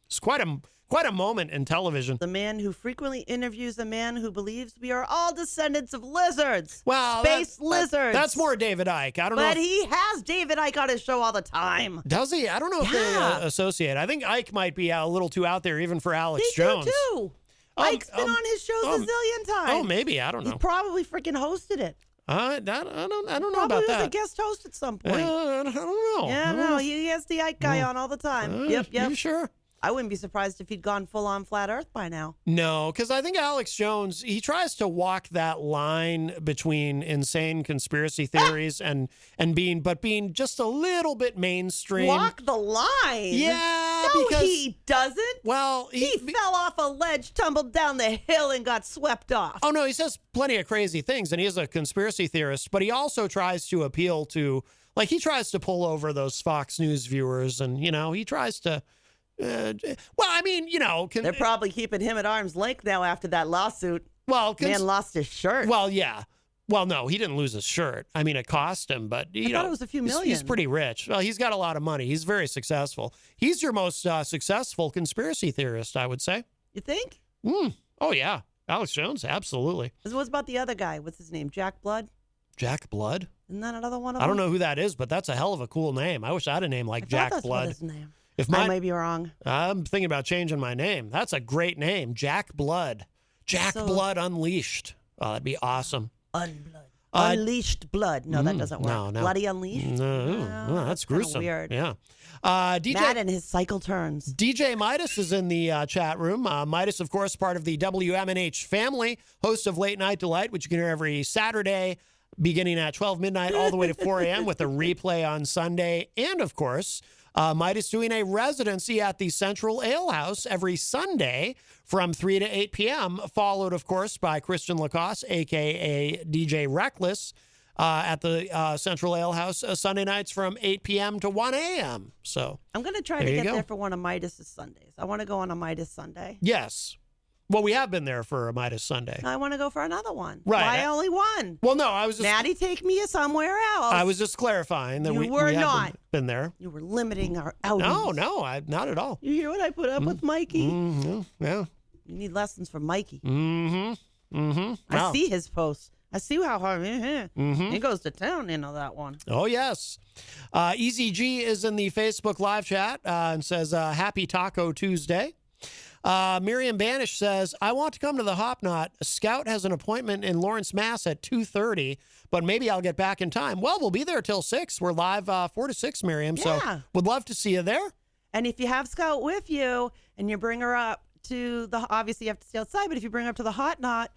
It's quite a moment in television. The man who frequently interviews a man who believes we are all descendants of lizards. Well, Space lizards. That's more David Icke. I don't know. But he has David Icke on his show all the time. Does he? I don't know if they associate. I think Ike might be a little too out there even for Alex They Jones. do too. Ike's been on his shows a zillion times. Oh, maybe. I don't know. He probably freaking hosted it. I don't know Probably about was that. a guest host at some point. I don't know. Yeah, no, he has the Ike guy on all the time. Yep. You sure? I wouldn't be surprised if he'd gone full on flat Earth by now. No, because I think Alex Jones, he tries to walk that line between insane conspiracy theories and being just a little bit mainstream. Walk the line. Yeah, No, because he doesn't. well, He fell off a ledge, tumbled down the hill, and got swept off. Oh no, he says plenty of crazy things, and he is a conspiracy theorist. But he also tries to appeal to, like, he tries to pull over those Fox News viewers, and he tries to. Well, I mean, They're probably keeping him at arm's length now after that lawsuit. Well, Man lost his shirt. Well, yeah. Well, no, he didn't lose his shirt. I mean, it cost him, but I thought it was a few million. He's pretty rich. Well, he's got a lot of money. He's very successful. He's your most successful conspiracy theorist, I would say. You think? Oh yeah, Alex Jones, absolutely. What's about the other guy? What's his name? Jack Blood? Jack Blood? Isn't that another one of I them? don't know who that is, but that's a hell of a cool name. I wish I had a name like I thought Jack that's Blood. What his name. I may be wrong. I'm thinking about changing my name. That's a great name, Jack Blood. Jack Blood Unleashed. Oh, that'd be awesome. Unleashed blood. No, that doesn't work. No. Bloody unleashed. No, that's gruesome. Weird. Yeah. DJ Matt and his cycle turns. DJ Midas is in the chat room. Midas, of course, part of the WMNH family, host of Late Night Delight, which you can hear every Saturday beginning at 12 midnight all the way to 4 a.m. with a replay on Sunday. And, of course, Midas doing a residency at the Central Ale House every Sunday from 3 to 8 p.m., followed, of course, by Christian Lacoste, a.k.a. DJ Reckless, at the Central Ale House Sunday nights from 8 p.m. to 1 a.m. So I'm going to try to get there for one of Midas's Sundays. I want to go on a Midas Sunday. Yes. Well, we have been there for a Midas Sunday. I want to go for another one. Right. Why only one? Well, no, I was just... Maddie, take me somewhere else. I was just clarifying that we were have not. been there. You were limiting our outings. No, not at all. You hear what I put up with Mikey? Mm-hmm. Yeah. You need lessons from Mikey. I see his posts. I see how hard he goes to town, that one. Oh, yes. Eazy-G is in the Facebook live chat and says, Happy Taco Tuesday. Miriam Banish says, I want to come to the Hop Knot. Scout has an appointment in Lawrence, Mass at 2:30, but maybe I'll get back in time. Well, we'll be there till 6. We're live 4 to 6, Miriam. Yeah. So would love to see you there. And if you have Scout with you and you bring her up to obviously you have to stay outside, but if you bring her up to the Hot Knot,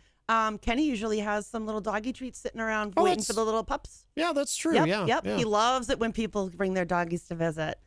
Kenny usually has some little doggy treats sitting around waiting for the little pups. Yeah, that's true. Yep. He loves it when people bring their doggies to visit.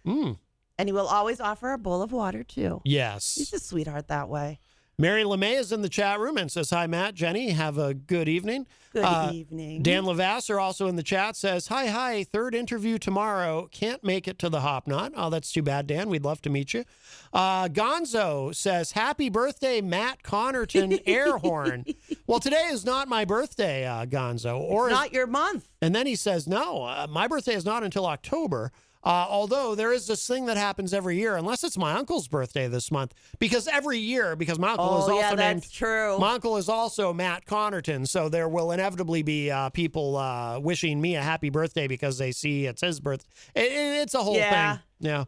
And he will always offer a bowl of water, too. Yes. He's a sweetheart that way. Mary LeMay is in the chat room and says, hi, Matt, Jenny. Have a good evening. Good evening. Dan Lavasser also in the chat says, hi, third interview tomorrow. Can't make it to the Hop Knot. Oh, that's too bad, Dan. We'd love to meet you. Gonzo says, happy birthday, Matt Connarton air horn. Well, today is not my birthday, Gonzo. It's not your month. And then he says, no, my birthday is not until October. Although there is this thing that happens every year, unless it's my uncle's birthday this month, because every year, because my uncle is also named. That's true. My uncle is also Matt Connarton, so there will inevitably be people wishing me a happy birthday because they see it's his birthday. It's a whole thing. Yeah.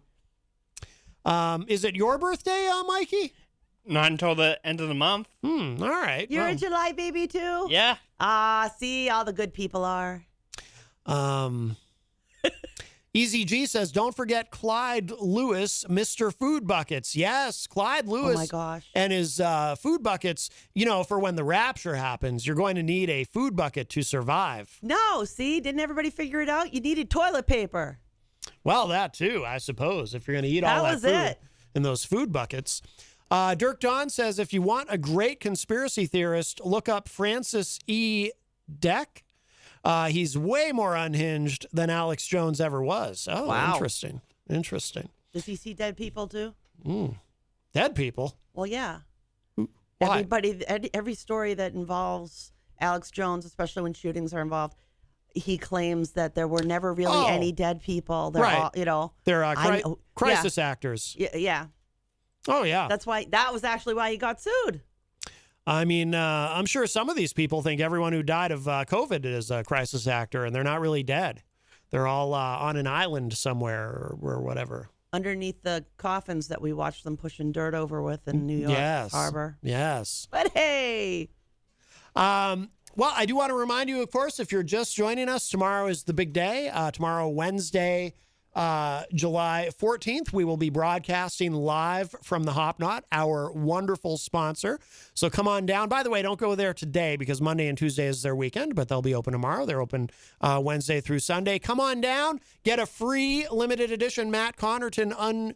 Is it your birthday, Mikey? Not until the end of the month. All right. You're a July baby too? Yeah. See, all the good people are. Eazy-G says, don't forget Clyde Lewis, Mr. Food Buckets. Yes, Clyde Lewis. Oh, my gosh. And his food buckets, for when the rapture happens, you're going to need a food bucket to survive. No, see, didn't everybody figure it out? You needed toilet paper. Well, that too, I suppose, if you're going to eat all that food in those food buckets. Dirk Don says, if you want a great conspiracy theorist, look up Francis E. Deck. He's way more unhinged than Alex Jones ever was. Oh, wow. Interesting. Does he see dead people too? Dead people? Well, yeah. Why? Every story that involves Alex Jones, especially when shootings are involved, he claims that there were never really any dead people. They're all, they're crisis actors. Yeah. Oh, yeah. That was actually why he got sued. I mean, I'm sure some of these people think everyone who died of COVID is a crisis actor, and they're not really dead. They're all on an island somewhere or whatever. Underneath the coffins that we watched them pushing dirt over with in New York Harbor. Yes. But hey. Well, I do want to remind you, of course, if you're just joining us, tomorrow is the big day. Tomorrow, Wednesday, July 14th, we will be broadcasting live from the Hop Knot, our wonderful sponsor. So come on down. By the way, don't go there today because Monday and Tuesday is their weekend, but they'll be open tomorrow. They're open Wednesday through Sunday. Come on down. Get a free limited edition Matt Connarton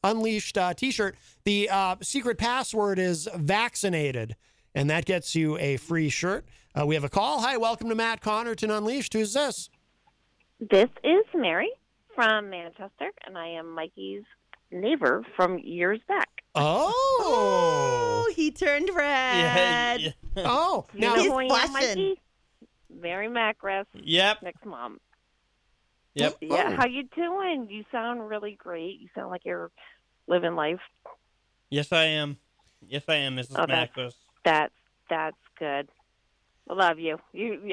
Unleashed t-shirt. The secret password is vaccinated, and that gets you a free shirt. We have a call. Hi, welcome to Matt Connarton Unleashed. Who's this? This is Mary from Manchester, and I am Mikey's neighbor from years back. Oh, he turned red. Yeah. Oh, You now know He's who I am, blushing. Mikey? Mary Macris, Yep. Nick's mom. Yep. Yeah, how you doing? You sound really great. You sound like you're living life. Yes, I am. Yes, I am, Mrs. Oh, Macros. That's good. I love you.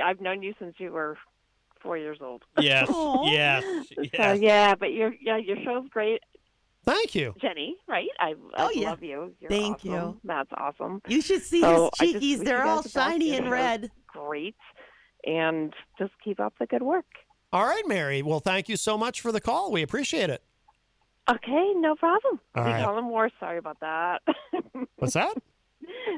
I've known you since you were 4 years old. Yes. Aw. Yes. So Yes. yeah, but your show's great, thank you. Jenny. Right? I yeah. love you. You're Thank awesome. you. That's awesome. You should see So his I just cheekies. wish They're you guys all the best. shiny Your and show's red. Great, and just keep up the good work. All right, Mary. Well, thank you so much for the call. We appreciate it. Okay, no problem. All We right. call him more. Sorry about that. What's that?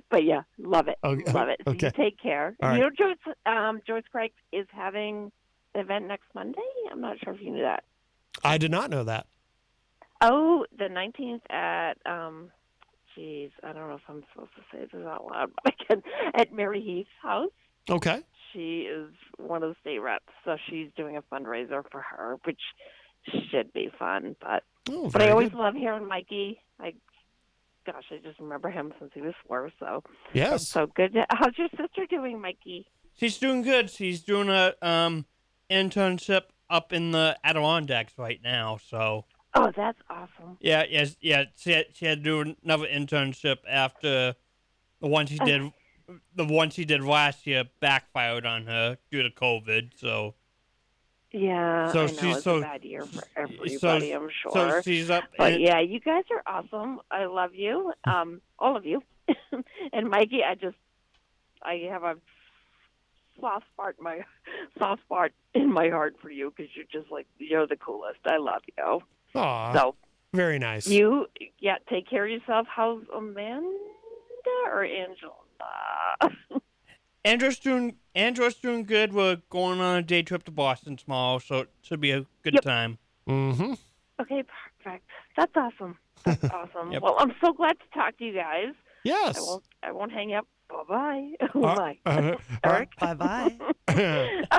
But yeah, love it. Okay. Love it. So Okay. you take care. All You right. know, George Craig is having an event next Monday. I'm not sure if you knew that. I did not know that. Oh, the 19th at, geez, I don't know if I'm supposed to say this out loud, but I can, at Mary Heath's house. Okay. She is one of the state reps, so she's doing a fundraiser for her, which should be fun. But Oh, I very always good. love hearing Mikey. I just remember him since he was 4. So Yes. so good. How's your sister doing, Mikey? She's doing good. She's doing a internship up in the Adirondacks right now. So Oh, that's awesome. yeah. She had to do another internship after the one she did. The one she did last year backfired on her due to COVID. So Yeah, So I know she's it's so- a bad year for everybody, I'm so sure. she's up. But in- yeah, you guys are awesome. I love you, all of you. And Mikey, I have a soft spot in my heart for you because you're the coolest. I love you. Aw, So very nice. take care of yourself. How's Amanda or Angela? Andrew's doing good. We're going on a day trip to Boston tomorrow, so it should be a good Yep. time. Mm-hmm. Okay, perfect. That's awesome. That's awesome. Yep. Well, I'm so glad to talk to you guys. Yes. I won't hang up. Bye-bye. Bye. Eric? Bye-bye.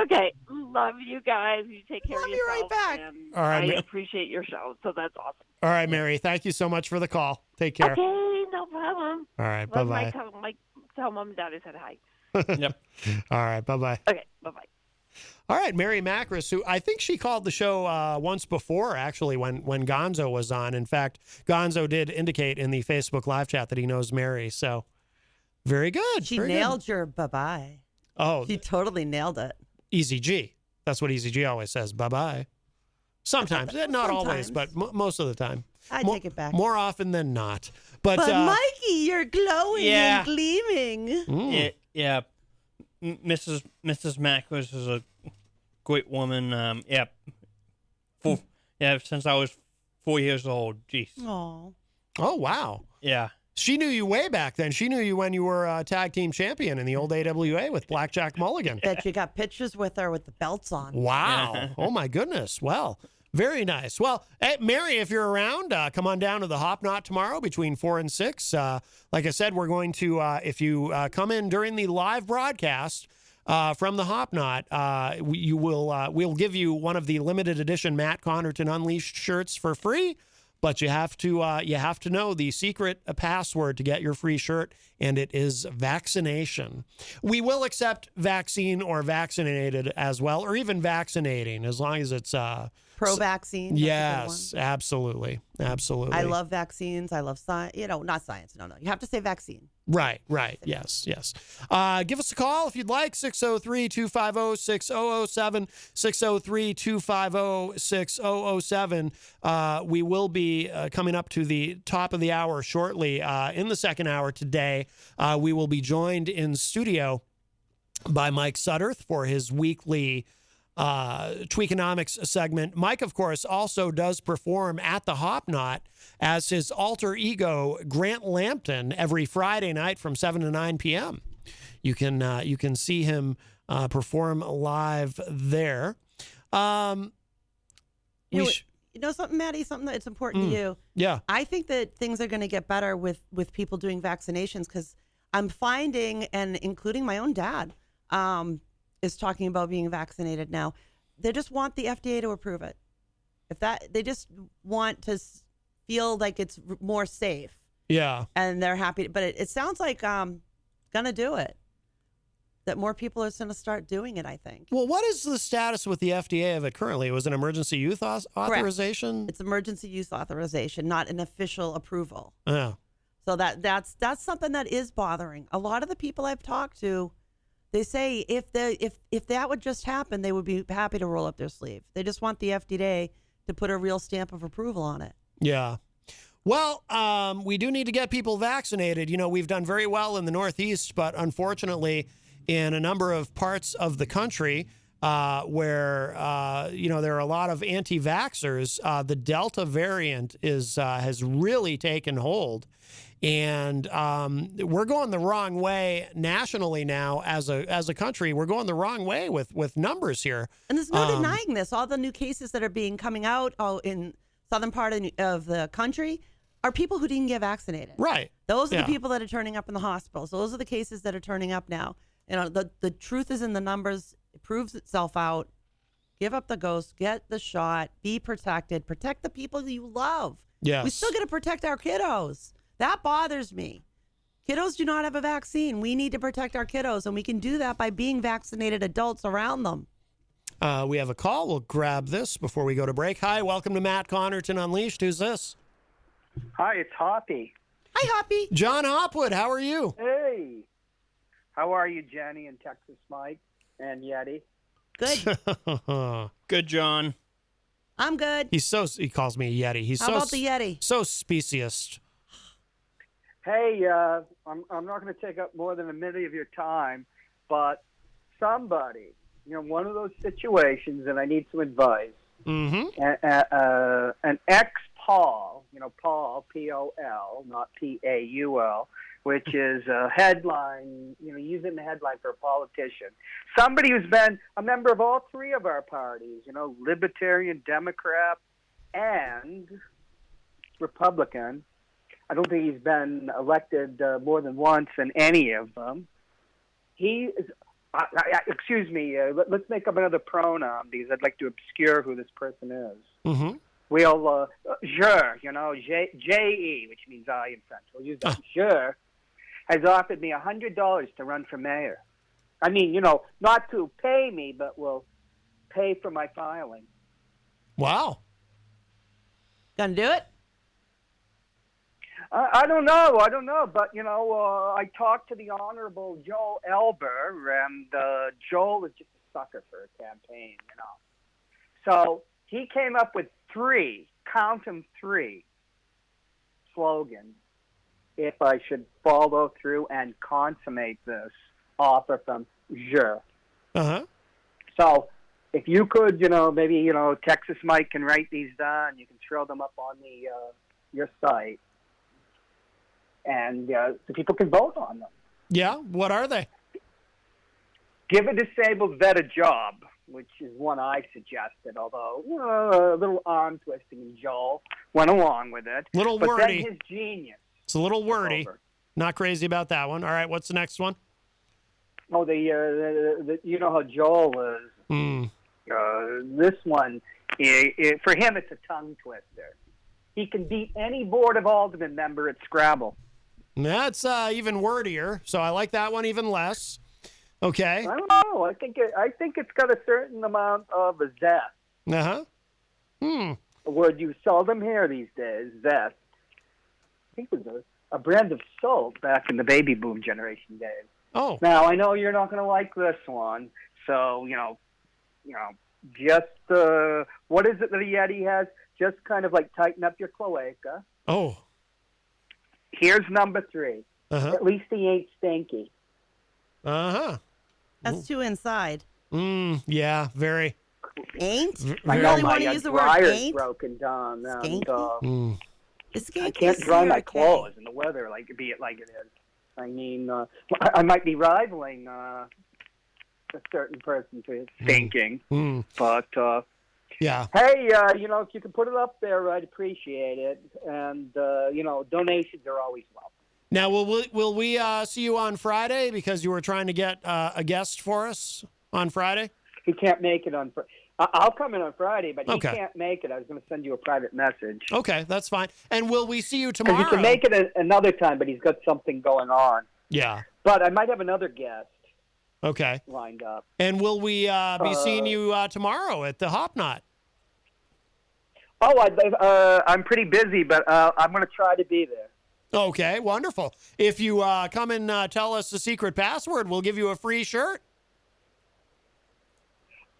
Okay. Love you guys. You take care Love of you right yourself. back. And All right, I ma- appreciate your show. So that's awesome. All right, Mary. Thank you so much for the call. Take care. Okay, no problem. All right. Love Bye-bye. tell Mom and Dad I said hi. Yep. All right. Bye-bye. Okay, bye-bye. All right, Mary Macris, who I think she called the show once before, actually, when Gonzo was on. In fact, Gonzo did indicate in the Facebook live chat that he knows Mary. So, very good. She very nailed your bye-bye. Good. Oh, She totally nailed it. Eazy-G. That's what Eazy-G always says. Bye-bye. Sometimes. Not always, but most of the time. I Mo- take it back. More often than not. But, But Mikey, you're glowing Yeah. and gleaming. Yeah. Mrs. Macros is a great woman. Since I was 4 years old. Jeez. Oh. oh, wow. Yeah. She knew you way back then. She knew you when you were tag team champion in the old AWA with Blackjack Mulligan. Bet you got pictures with her with the belts on. Wow. Oh, my goodness. Well, very nice. Well, hey, Mary, if you're around, come on down to the Hop Knot tomorrow between 4 and 6. Like I said, we're going to, if you come in during the live broadcast from the Hop Knot, we'll give you one of the limited edition Matt Connarton Unleashed shirts for free. But you have to know the secret password to get your free shirt, and it is vaccination. We will accept vaccine or vaccinated as well, or even vaccinating, as long as it's Pro-vaccine. that's a good yes, one. absolutely. I love vaccines. I love science. not science. No. You have to say vaccine. Right. Yes. Give us a call if you'd like, 603-250-6007, 603-250-6007. We will be coming up to the top of the hour shortly. In the second hour today, we will be joined in studio by Mike Sudderth for his weekly Tweakonomics segment. Mike, of course, also does perform at the Hop Knot as his alter ego, Grant Lampton, every Friday night from 7 to 9 p.m. You can see him perform live there. something, Maddie, something that's important to you. Yeah. I think that things are going to get better with people doing vaccinations because I'm finding, and including my own dad, is talking about being vaccinated now. They just want the FDA to approve it. They just want to feel like it's more safe. Yeah. And they're happy. But it sounds like gonna do it. That more people are going to start doing it, I think. Well, what is the status with the FDA of it currently? It was an emergency use authorization? It's emergency use authorization, not an official approval. Yeah. So that's something that is bothering. A lot of the people I've talked to, they say if that would just happen, they would be happy to roll up their sleeve. They just want the FDA to put a real stamp of approval on it. Yeah. Well, we do need to get people vaccinated. We've done very well in the Northeast, but unfortunately, in a number of parts of the country where, there are a lot of anti-vaxxers, the Delta variant has really taken hold. And we're going the wrong way nationally now as a country. We're going the wrong way with numbers here. And there's no denying this. All the new cases that are coming out in southern part of the country are people who didn't get vaccinated. Right. Those are the people that are turning up in the hospitals. Those are the cases that are turning up now. The truth is in the numbers. It proves itself out. Give up the ghost. Get the shot. Be protected. Protect the people that you love. Yes. We still got to protect our kiddos. That bothers me. Kiddos do not have a vaccine. We need to protect our kiddos, and we can do that by being vaccinated adults around them. We have a call. We'll grab this before we go to break. Hi, welcome to Matt Connarton Unleashed. Who's this? Hi, it's Hoppy. Hi, Hoppy. John Hopwood, how are you? Hey. How are you, Jenny and Texas Mike and Yeti? Good. Good, John. I'm good. He calls me a Yeti. How about the Yeti? So speciest. Hey, I'm not going to take up more than a minute of your time, but somebody, one of those situations, and I need some advice. An ex-Paul, Paul, P-O-L, not P-A-U-L, which is a headline, using the headline for a politician. Somebody who's been a member of all three of our parties, Libertarian, Democrat, and Republican. I don't think he's been elected more than once in any of them. He is, excuse me, let's make up another pronoun because I'd like to obscure who this person is. Mm-hmm. We'll, J-E, which means I in French. We'll use that. Je has offered me $100 to run for mayor. I mean, not to pay me, but will pay for my filing. Wow. Gonna do it? I don't know, but I talked to the Honorable Joel Elber, and Joel is just a sucker for a campaign, So he came up with three slogans if I should follow through and consummate this offer from Je. Uh-huh. So if you could, maybe, Texas Mike can write these down. You can throw them up on your site. And so people can vote on them. Yeah, what are they? Give a disabled vet a job, which is one I suggested, although a little arm twisting, and Joel went along with it. Little but wordy. Then his genius. It's a little wordy. Over. Not crazy about that one. All right, what's the next one? Oh, the you know how Joel is. This one, for him, it's a tongue twister. He can beat any Board of Aldermen member at Scrabble. That's even wordier, so I like that one even less. Okay. I don't know. I think it's got a certain amount of a zest. Uh-huh. A word you seldom hear these days, zest. I think it was a brand of soap back in the baby boom generation days. Oh. Now, I know you're not going to like this one, so, just, what is it that the Yeti has? Just kind of like tighten up your cloaca. Oh. Here's number 3. Uh-huh. At least he ain't stinky. Uh-huh. That's too inside. Yeah, very. Ain't? You I know really my want to use the word dryer's ain't? broken down. Skanky? Is I skanky can't a dry C or my a K? clothes in the weather be it like it is. I mean, I might be rivaling a certain person for his thinking, but Yeah. Hey, if you could put it up there, I'd appreciate it. And donations are always welcome. Now, will we see you on Friday because you were trying to get a guest for us on Friday? He can't make it on. I'll come in on Friday, but he Okay. can't make it. I was going to send you a private message. Okay, that's fine. And will we see you Because tomorrow? he can make it another time, but he's got something going on. Yeah. But I might have another guest Okay. lined up. And will we be seeing you tomorrow at the Hop Knot? Oh, I'm pretty busy, but I'm going to try to be there. Okay, wonderful. If you come and tell us the secret password, we'll give you a free shirt.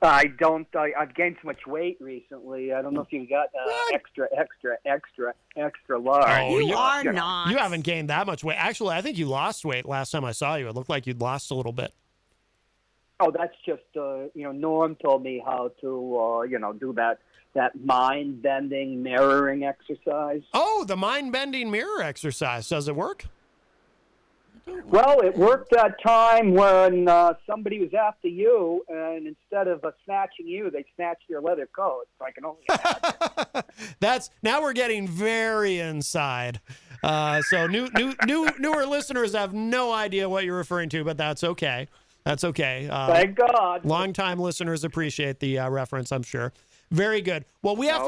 I've gained so much weight recently. I don't know if you got extra large. Oh, You are not. You haven't gained that much weight. Actually, I think you lost weight last time I saw you. It looked like you'd lost a little bit. Oh, that's just Norm told me how to do that mind-bending mirroring exercise. Oh, the mind-bending mirror exercise. Does it work? Well, it worked that time when somebody was after you, and instead of snatching you, they snatched your leather coat. So I can only imagine. Now we're getting very inside. So newer listeners have no idea what you're referring to, but that's okay. That's okay. Thank God. Longtime listeners appreciate the reference, I'm sure. Very good. Well, we have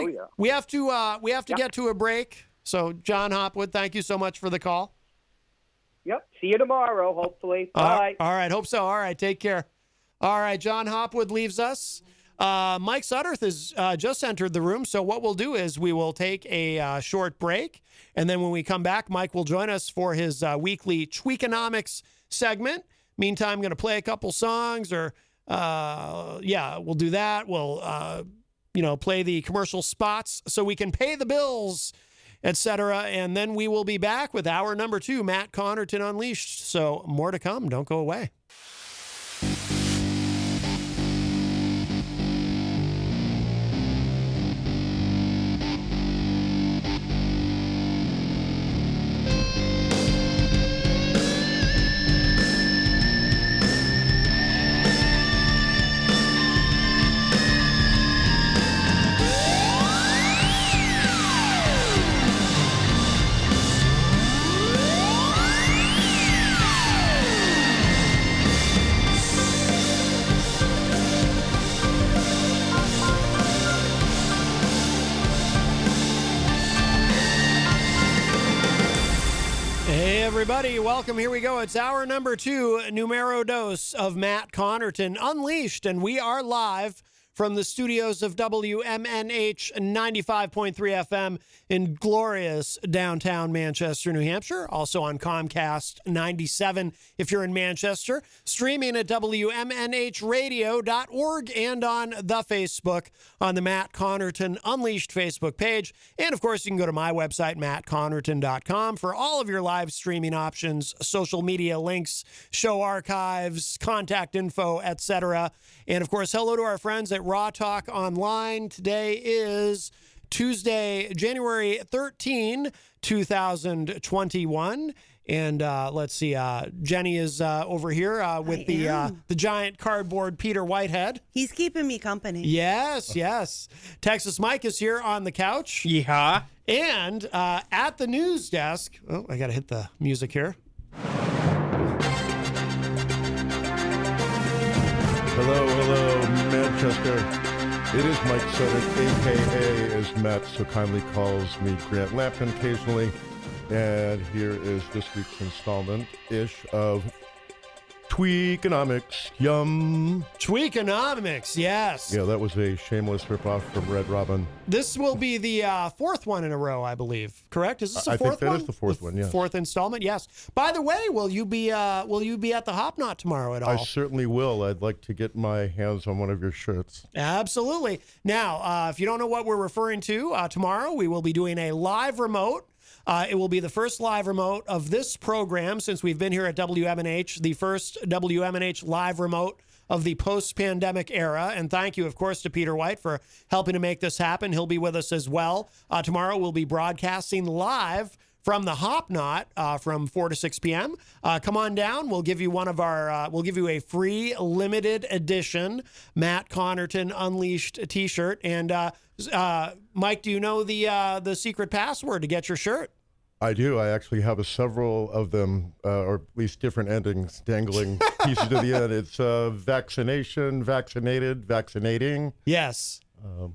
to get to a break. So, John Hopwood, thank you so much for the call. Yep. See you tomorrow, hopefully. Bye. All right. Hope so. All right. Take care. All right. John Hopwood leaves us. Mike Sudderth has just entered the room. So what we'll do is we will take a short break. And then when we come back, Mike will join us for his weekly Tweakonomics segment. Meantime, I'm going to play a couple songs we'll do that. We'll, play the commercial spots so we can pay the bills, etc. And then we will be back with hour number 2, Matt Connarton Unleashed. So more to come. Don't go away. Everybody, welcome. Here we go. It's hour number 2, numero dos of Matt Connarton Unleashed, and we are live from the studios of WMNH 95.3 FM in glorious downtown Manchester, New Hampshire. Also on Comcast 97 if you're in Manchester. Streaming at WMNHradio.org and on the Facebook on the Matt Connarton Unleashed Facebook page. And, of course, you can go to my website, mattconnerton.com, for all of your live streaming options, social media links, show archives, contact info, etc. And, of course, hello to our friends at Raw Talk Online. Today is Tuesday, January 13, 2021. And let's see, Jenny is over here with the giant cardboard Peter Whitehead. He's keeping me company. Yes, yes. Texas Mike is here on the couch. Yeah. And at the news desk, oh, I got to hit the music here. Hello, Manchester. It is Mike Sudderth, a.k.a., as Matt so kindly calls me, Grant Lampkin occasionally. And here is this week's installment-ish of Tweakonomics. Yum. Tweakonomics, yes. Yeah, that was a shameless ripoff from Red Robin. This will be the fourth one in a row, I believe. Correct? Is this the fourth one? I think that is the fourth one, yes. Fourth installment, yes. By the way, will you be at the Hop Knot tomorrow at all? I certainly will. I'd like to get my hands on one of your shirts. Absolutely. Now, if you don't know what we're referring to, tomorrow we will be doing a live remote. It will be the first live remote of this program since we've been here at WMNH, the first WMNH live remote of the post-pandemic era. And thank you, of course, to Peter White for helping to make this happen. He'll be with us as well. Tomorrow we'll be broadcasting live from the Hop Knot from 4 to 6 p.m. Come on down. We'll give you we'll give you a free limited edition Matt Connarton Unleashed t-shirt. And Mike, do you know the secret password to get your shirt? I do. I actually have several of them, or at least different endings, dangling pieces to the end. It's vaccination, vaccinated, vaccinating. Yes.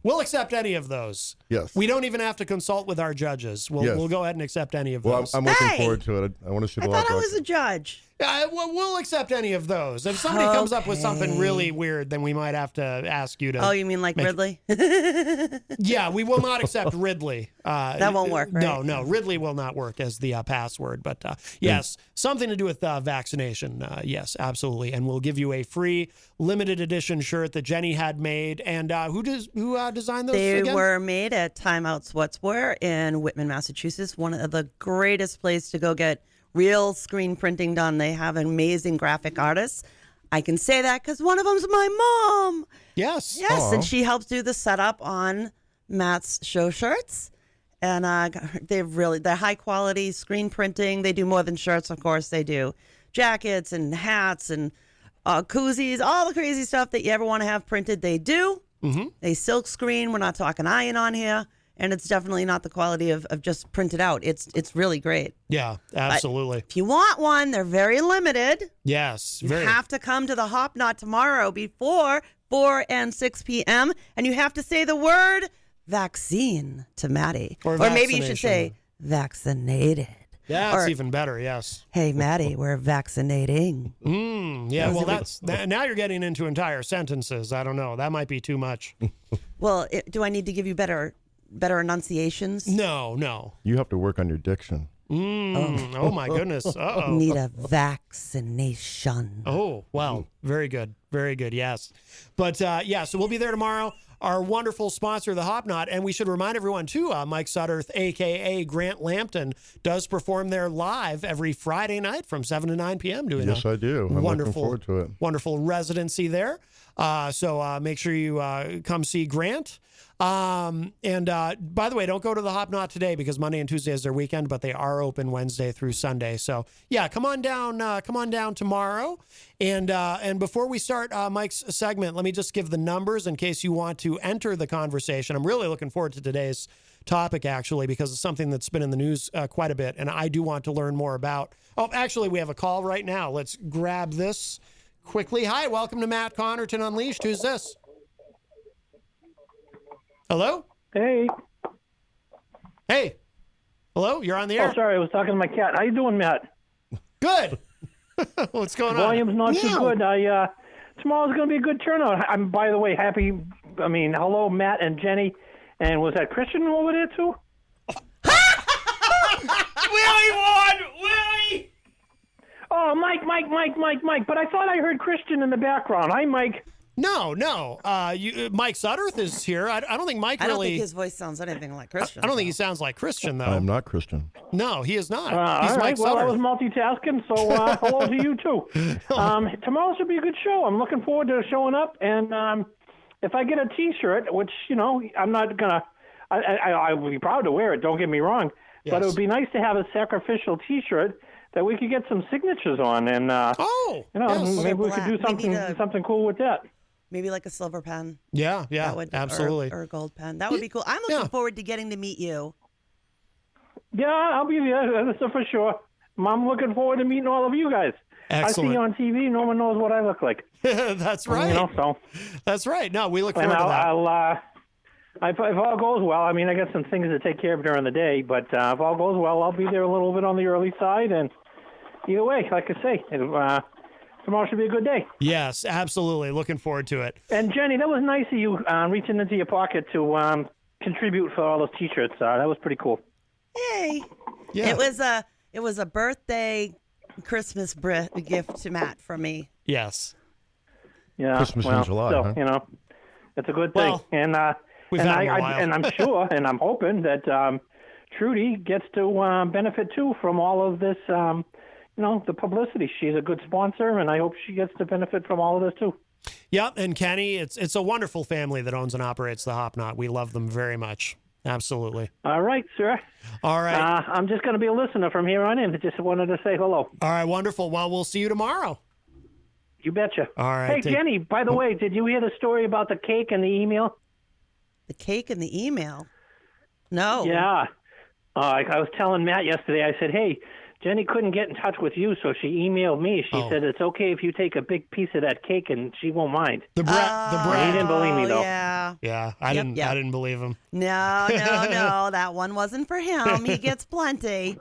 We'll accept any of those. Yes. We don't even have to consult with our judges. We'll go ahead and accept any of those. I'm looking forward to it. I want to see the I thought I was a judge. Yeah, we'll accept any of those. If somebody comes up with something really weird, then we might have to ask you to. Oh, you mean like Ridley? Yeah, we will not accept Ridley. That won't work, right? No, Ridley will not work as the password. But yes, something to do with vaccination. Yes, absolutely. And we'll give you a free limited edition shirt that Jenny had made. And who designed those They again? were made at Time Out Sweatswear in Whitman, Massachusetts. One of the greatest places to go get real screen printing done. They have amazing graphic artists. I can say that because one of them's my mom. Yes. Yes, and she helps do the setup on Matt's show shirts. And they're high quality screen printing. They do more than shirts, of course. They do jackets and hats and koozies, all the crazy stuff that you ever want to have printed. They do. Mm-hmm. They silk screen. We're not talking iron on here. And it's definitely not the quality of just printed out. It's really great. Yeah, absolutely. But if you want one, they're very limited. Yes. You have to come to the Hop Knot tomorrow before 4 and 6 p.m. And you have to say the word vaccine to Maddie. Or maybe you should say vaccinated. Yeah, that's even better, yes. Hey, Maddie, we're vaccinating. Yeah, well, now you're getting into entire sentences. I don't know. That might be too much. Well, do I need to give you better enunciations? No. You have to work on your diction. Oh my goodness. Uh-oh. Need a vaccination. Oh, wow. Very good. Very good, yes. But so we'll be there tomorrow. Our wonderful sponsor, the Hop Knot. And we should remind everyone, too, Mike Sudderth, a.k.a. Grant Lampton, does perform there live every Friday night from 7 to 9 p.m. Yes, I do. I'm looking forward to it. Wonderful residency there. So make sure you come see Grant. And by the way, don't go to the Hop Knot today because Monday and Tuesday is their weekend, but they are open Wednesday through Sunday. So yeah, come on down tomorrow. And before we start Mike's segment, let me just give the numbers in case you want to enter the conversation. I'm really looking forward to today's topic, actually, because it's something that's been in the news quite a bit, and I do want to learn more about. Oh, actually, we have a call right now. Let's grab this quickly. Hi, welcome to Matt Connarton Unleashed. Who's this? Hello? Hey. Hello? You're on the air. Oh, sorry. I was talking to my cat. How you doing, Matt? Good. What's going on? Volume's not too good. Tomorrow's going to be a good turnout. I'm, by the way, happy. Hello, Matt and Jenny. And was that Christian over there, too? Willie won! Willie! Oh, Mike. But I thought I heard Christian in the background. Hi, Mike. No. Mike Sudderth is here. I don't think Mike really. I don't think his voice sounds anything like Christian. I don't think he sounds like Christian, though. I'm not Christian. No, he is not. He's all right. Mike Sudderth. I was multitasking, so hello to you, too. Tomorrow should be a good show. I'm looking forward to showing up. And if I get a T-shirt, which, I'm not going to, I would be proud to wear it, don't get me wrong. Yes. But it would be nice to have a sacrificial T-shirt that we could get some signatures on. And, maybe we could do something cool with that. Maybe like a silver pen. Yeah, absolutely. Or a gold pen. That would be cool. I'm looking forward to getting to meet you. Yeah, I'll be there. That's for sure. I'm looking forward to meeting all of you guys. Excellent. I see you on TV. No one knows what I look like. That's right. That's right. No, we look forward to that. If all goes well, I got some things to take care of during the day, but if all goes well, I'll be there a little bit on the early side. And either way, like I say, tomorrow should be a good day. Yes, absolutely. Looking forward to it. And Jenny, that was nice of you reaching into your pocket to contribute for all those T-shirts. That was pretty cool. Hey. Yeah. It was a birthday Christmas gift to Matt from me. Yes. Yeah. Christmas in July. So, huh? It's a good thing. Well, and I'm sure, and I'm hoping that Trudy gets to benefit too from all of this. The publicity. She's a good sponsor, and I hope she gets to benefit from all of this too. Yep, and Kenny, it's a wonderful family that owns and operates the Hop Knot. We love them very much. Absolutely. All right, sir. All right. I'm just going to be a listener from here on in. Just wanted to say hello. All right, wonderful. Well, we'll see you tomorrow. You betcha. All right. Hey, Jenny, by the way, did you hear the story about the cake and the email? The cake and the email? No. Yeah. I was telling Matt yesterday, I said, hey, Jenny couldn't get in touch with you, so she emailed me. She said it's okay if you take a big piece of that cake, and she won't mind. The bread. He didn't believe me, though. Yeah. Yeah, I didn't believe him. No, that one wasn't for him. He gets plenty.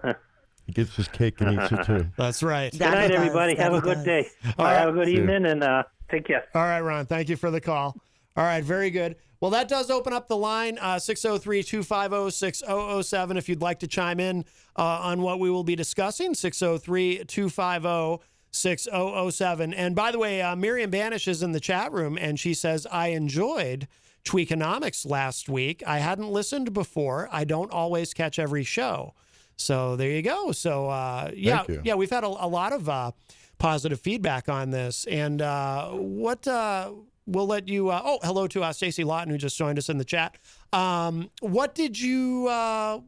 He gets his cake and eats it too. That's right. Good night, everybody. Have a good day. All right. Have a good evening, and take care. All right, Ron. Thank you for the call. All right, very good. Well, that does open up the line, 603-250-6007, if you'd like to chime in on what we will be discussing, 603-250-6007. And by the way, Miriam Banish is in the chat room, and she says, I enjoyed Tweakonomics last week. I hadn't listened before. I don't always catch every show. So there you go. So, yeah, we've had a lot of positive feedback on this. And we'll let you, hello to Stacey Lawton, who just joined us in the chat. What did you, I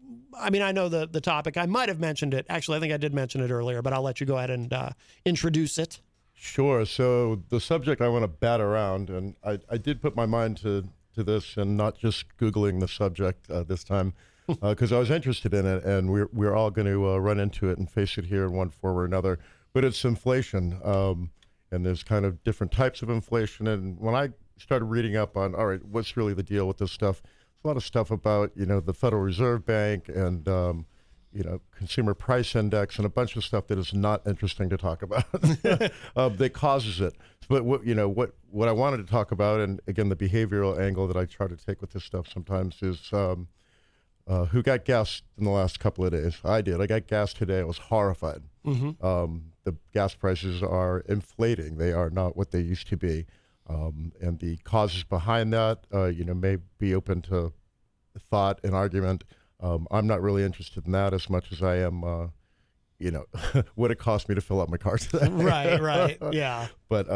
know the topic. I might have mentioned it. Actually, I think I did mention it earlier, but I'll let you go ahead and introduce it. Sure. So the subject I want to bat around, and I did put my mind to this and not just Googling the subject this time, because I was interested in it, and we're all going to run into it and face it here in one form or another. But it's inflation. And there's kind of different types of inflation. And when I started reading up on, all right, what's really the deal with this stuff? There's a lot of stuff about, the Federal Reserve Bank and, Consumer Price Index and a bunch of stuff that is not interesting to talk about that causes it. But what I wanted to talk about, and again, the behavioral angle that I try to take with this stuff sometimes is who got gassed in the last couple of days. I did. I got gassed today. I was horrified. Mm-hmm. The gas prices are inflating. They are not what they used to be. And the causes behind that, may be open to thought and argument. I'm not really interested in that as much as I am, what it cost me to fill up my car today. Right, yeah. But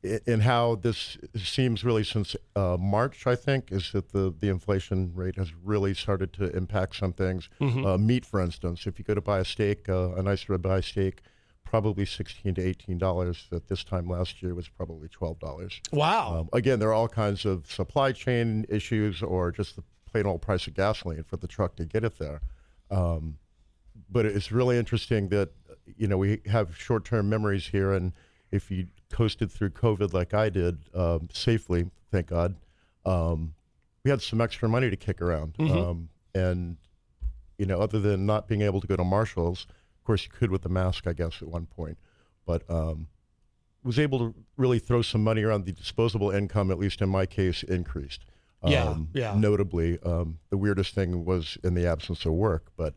in how this seems really since March, I think, is that the inflation rate has really started to impact some things. Mm-hmm. Meat, for instance, if you go to buy a steak, a nice ribeye steak, probably $16 to $18. At this time last year was probably $12. Wow. Again, there are all kinds of supply chain issues or just the plain old price of gasoline for the truck to get it there. But it's really interesting that, we have short-term memories here, and if you coasted through COVID like I did, safely, thank God, we had some extra money to kick around. Mm-hmm. And, other than not being able to go to Marshall's, of course you could with the mask, I guess, at one point, but was able to really throw some money around. The disposable income, at least in my case, increased. Yeah. Notably, the weirdest thing was in the absence of work, but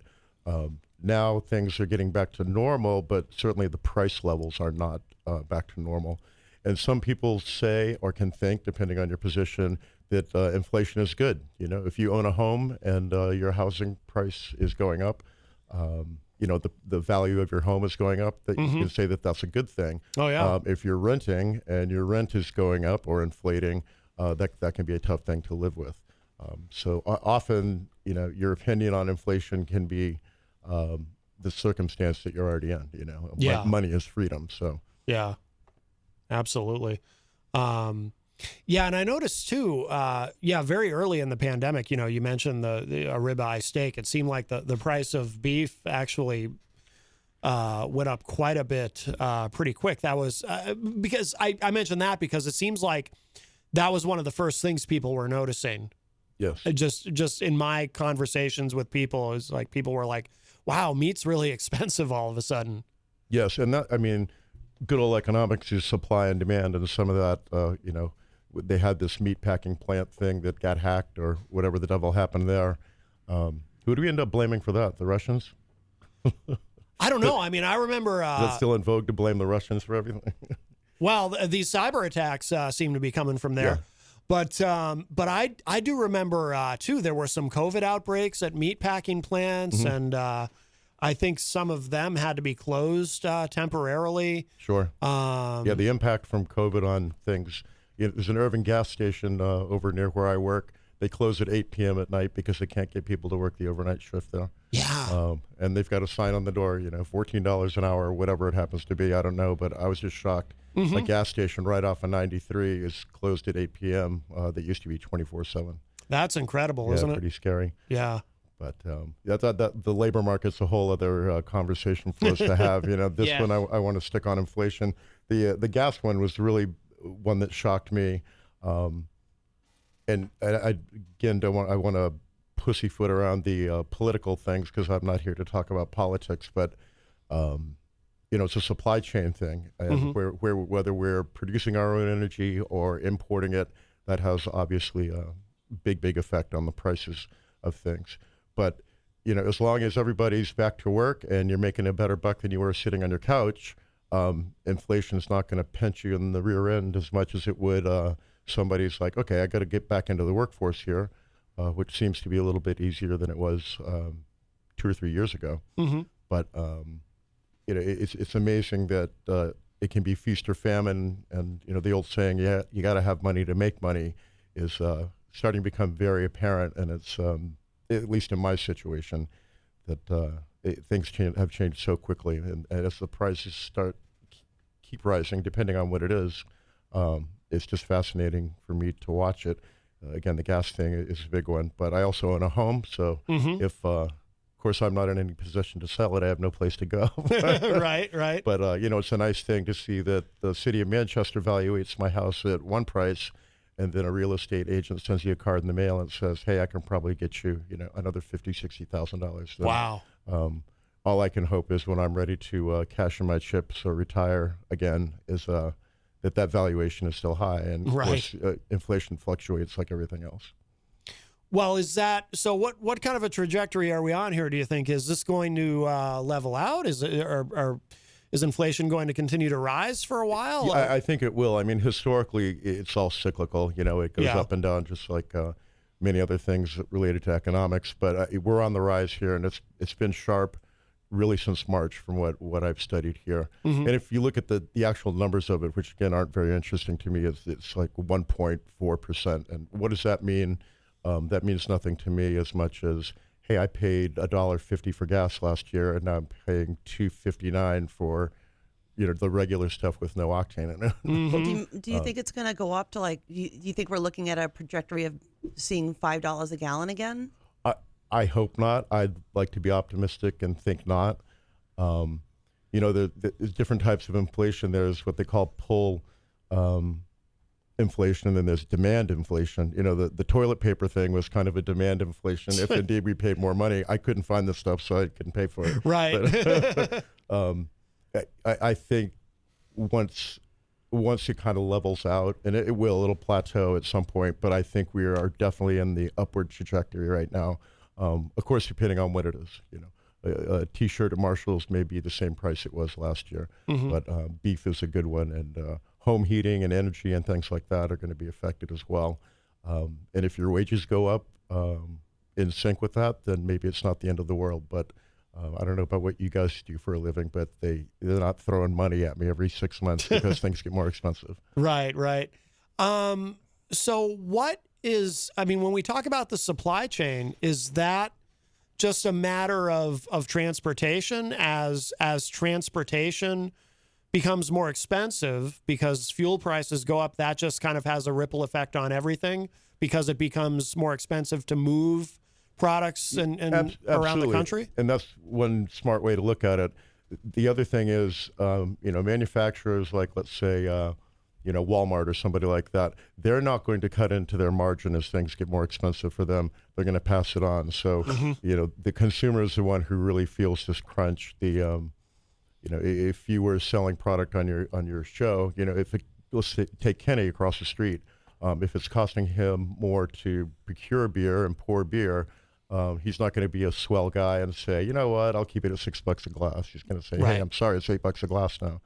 now things are getting back to normal, but certainly the price levels are not back to normal. And some people say or can think, depending on your position, that inflation is good. If you own a home and your housing price is going up, the value of your home is going up, that Mm-hmm. you can say that that's a good thing. Oh, yeah. If you're renting and your rent is going up or inflating, that can be a tough thing to live with. So often, your opinion on inflation can be the circumstance that you're already in. Yeah. Money is freedom. So yeah, absolutely. Yeah, and I noticed too. Very early in the pandemic, you mentioned a ribeye steak. It seemed like the price of beef actually went up quite a bit pretty quick. That was because I mentioned that because it seems like that was one of the first things people were noticing. yes, Just in my conversations with people, is like people were like, "Wow, meat's really expensive all of a sudden." yes, and that good old economics is supply and demand, and some of that, they had this meat packing plant thing that got hacked or whatever the devil happened there. Who do we end up blaming for that? The Russians? I don't know. I remember. Is it still in vogue to blame the Russians for everything? Well, these cyber attacks seem to be coming from there. Yeah. But I do remember, too, there were some COVID outbreaks at meat packing plants, Mm-hmm. and I think some of them had to be closed temporarily. Sure. The impact from COVID on things. There's an Irving gas station over near where I work they close at 8 p.m. at night because they can't get people to work the overnight shift there. Yeah. And they've got a sign on the door, $14 an hour, whatever it happens to be. I don't know, but I was just shocked. A gas station right off of 93 is closed at 8 p.m. That used to be 24/7. That's incredible, isn't it? Pretty scary. Yeah. But that the labor market's a whole other conversation for us to have. This one I want to stick on inflation. The gas one was really one that shocked me. And I again I want to pussyfoot around the political things because I'm not here to talk about politics, but it's a supply chain thing, and whether we're producing our own energy or importing it, that has obviously a big effect on the prices of things. But as long as everybody's back to work and you're making a better buck than you were sitting on your couch, inflation is not going to pinch you in the rear end as much as it would somebody's like, okay, I got to get back into the workforce here, which seems to be a little bit easier than it was 2 or 3 years ago. But it's amazing that it can be feast or famine, and the old saying, you got to have money to make money, is starting to become very apparent, and it's at least in my situation that things have changed so quickly, and as the prices keep rising, depending on what it is, it's just fascinating for me to watch it. Again, the gas thing is a big one, but I also own a home, so if of course, I'm not in any position to sell it. I have no place to go. Right. But, it's a nice thing to see that the city of Manchester evaluates my house at one price, and then a real estate agent sends you a card in the mail and says, hey, I can probably get you, another $50,000, $60,000. So, wow. All I can hope is when I'm ready to cash in my chips or retire again is that valuation is still high. And, of course, inflation fluctuates like everything else. Well, is that so? What kind of a trajectory are we on here? Do you think is this going to level out? Is inflation going to continue to rise for a while? Yeah, I think it will. I mean, historically, it's all cyclical. It goes up and down, just like many other things related to economics. But we're on the rise here, and it's been sharp, really since March, from what I've studied here. And if you look at the actual numbers of it, which again aren't very interesting to me, it's like 1.4%. And what does that mean? That means nothing to me as much as, hey, I paid $1.50 for gas last year, and now I'm paying $2.59 for, the regular stuff with no octane in it. Do you think it's going to go up to do you think we're looking at a trajectory of seeing $5 a gallon again? I hope not. I'd like to be optimistic and think not. There's different types of inflation. There's what they call pull inflation, and then there's demand inflation. The toilet paper thing was kind of a demand inflation. If indeed we paid more money, I couldn't find the stuff, so I couldn't pay for it. Right. But, I think once it kind of levels out, and it'll plateau at some point, but I think we are definitely in the upward trajectory right now. Of course, depending on what it is. A T-shirt at Marshall's may be the same price it was last year, but beef is a good one, and home heating and energy and things like that are going to be affected as well. And if your wages go up in sync with that, then maybe it's not the end of the world. But I don't know about what you guys do for a living, but they're not throwing money at me every 6 months because things get more expensive. Right. So when we talk about the supply chain, is that just a matter of transportation as transportation becomes more expensive because fuel prices go up? That just kind of has a ripple effect on everything because it becomes more expensive to move products and around the country. And that's one smart way to look at it. The other thing is, manufacturers like, let's say, Walmart or somebody like that, they're not going to cut into their margin as things get more expensive for them. They're going to pass it on. So, the consumer is the one who really feels this crunch. If you were selling product on your show, let's take Kenny across the street. If it's costing him more to procure beer and pour beer, he's not going to be a swell guy and say, you know what, I'll keep it at $6 a glass. He's going to say, hey, I'm sorry, it's $8 a glass now.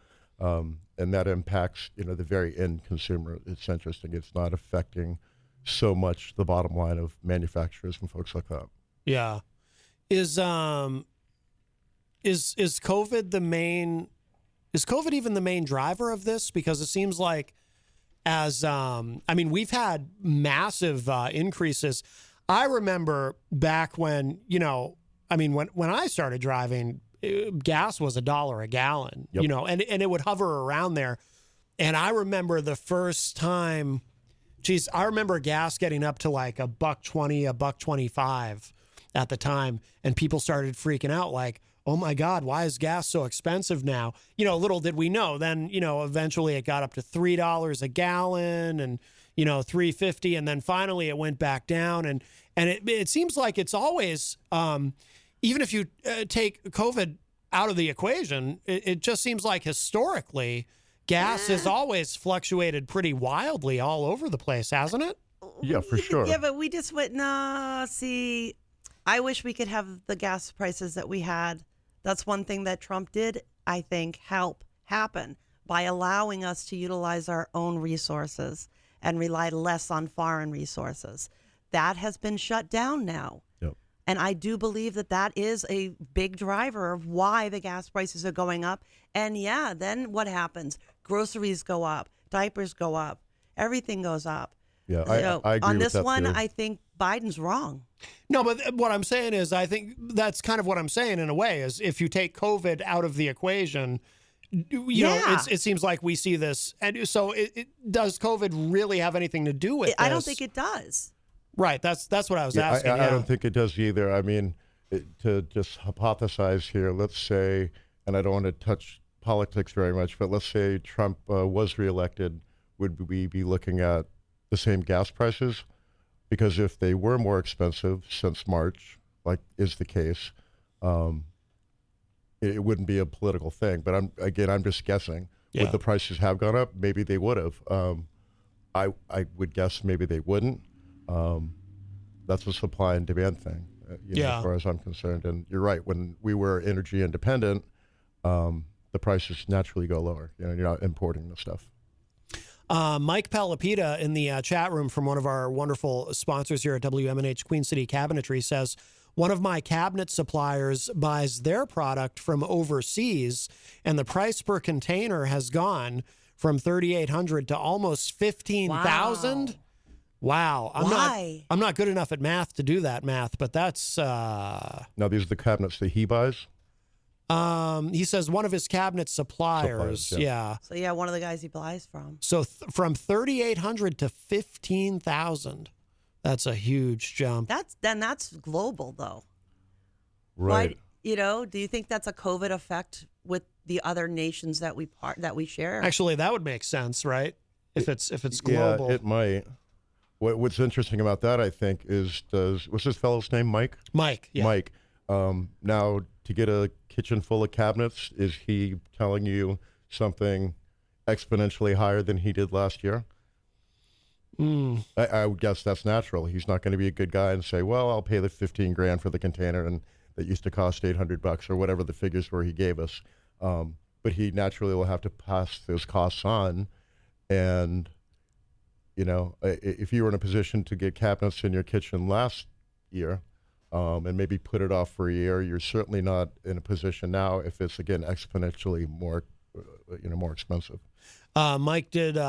And that impacts, the very end consumer. It's interesting. It's not affecting so much the bottom line of manufacturers and folks like that. Yeah. Is COVID even the main driver of this? Because it seems like as I mean, we've had massive increases. I remember back when, you know, I mean, when I started driving, gas was $1 a gallon, you know, and it would hover around there. And I remember the first time, geez, I remember gas getting up to like $1.20, $1.25 at the time. And people started freaking out like, oh my God, why is gas so expensive now? You know, little did we know. Then, you know, eventually it got up to $3 a gallon and, you know, $3.50. And then finally it went back down. And it seems like it's always, even if you take COVID out of the equation, it just seems like historically gas has always fluctuated pretty wildly all over the place, hasn't it? Yeah, for sure. Yeah, but we just went, no, see, I wish we could have the gas prices that we had. That's one thing that Trump did, I think, help happen by allowing us to utilize our own resources and rely less on foreign resources. That has been shut down now. Yep. And I do believe that that is a big driver of why the gas prices are going up. And yeah, then what happens? Groceries go up, diapers go up, everything goes up. Yeah, So I agree on with this that one, too. I think Biden's wrong. No, but what I'm saying is I think that's kind of what I'm saying in a way is if you take COVID out of the equation, you know, it seems like we see this. And so does COVID really have anything to do with this? I don't think it does. Right. That's what I was asking. I don't think it does either. I mean, to just hypothesize here, let's say, and I don't want to touch politics very much, but let's say Trump was reelected, would we be looking at the same gas prices? Because if they were more expensive since March, like is the case, it wouldn't be a political thing. But I'm just guessing. Yeah. Would the prices have gone up? Maybe they would have. I would guess maybe they wouldn't. That's a supply and demand thing, as far as I'm concerned. And you're right. When we were energy independent, the prices naturally go lower. You know, you're not importing the stuff. Mike Palapita in the chat room from one of our wonderful sponsors here at WMNH Queen City Cabinetry says, one of my cabinet suppliers buys their product from overseas and the price per container has gone from $3,800 to almost $15,000. Wow. I'm not good enough at math to do that math, but that's Now these are the cabinets that he buys? He says one of his cabinet suppliers. Yeah. So yeah, one of the guys he buys from. So from $3,800 to $15,000. That's a huge jump. That's global though. Right. Why, do you think that's a COVID effect with the other nations that we share? Actually, that would make sense, right? If it's global. Yeah, it might. What's interesting about that, I think, is what's this fellow's name? Mike? Mike, yeah. Mike. Now, to get a kitchen full of cabinets, is he telling you something exponentially higher than he did last year? I would guess that's natural. He's not going to be a good guy and say, well, I'll pay the $15,000 for the container and that used to cost $800 or whatever the figures were he gave us. But he naturally will have to pass those costs on. And, if you were in a position to get cabinets in your kitchen last year and maybe put it off for a year, you're certainly not in a position now if it's, again, exponentially more expensive. Mike did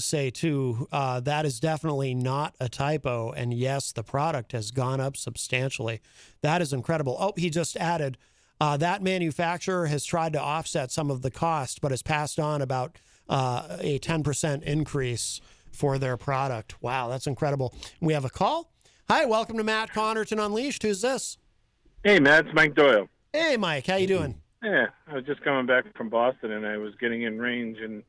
say, too, that is definitely not a typo. And yes, the product has gone up substantially. That is incredible. Oh, he just added that manufacturer has tried to offset some of the cost, but has passed on about a 10% increase for their product. Wow, that's incredible. We have a call. Hi, welcome to Matt Connarton Unleashed. Who's this? Hey, Matt, it's Mike Doyle. Hey, Mike. How you doing? Yeah, I was just coming back from Boston, and I was getting in range and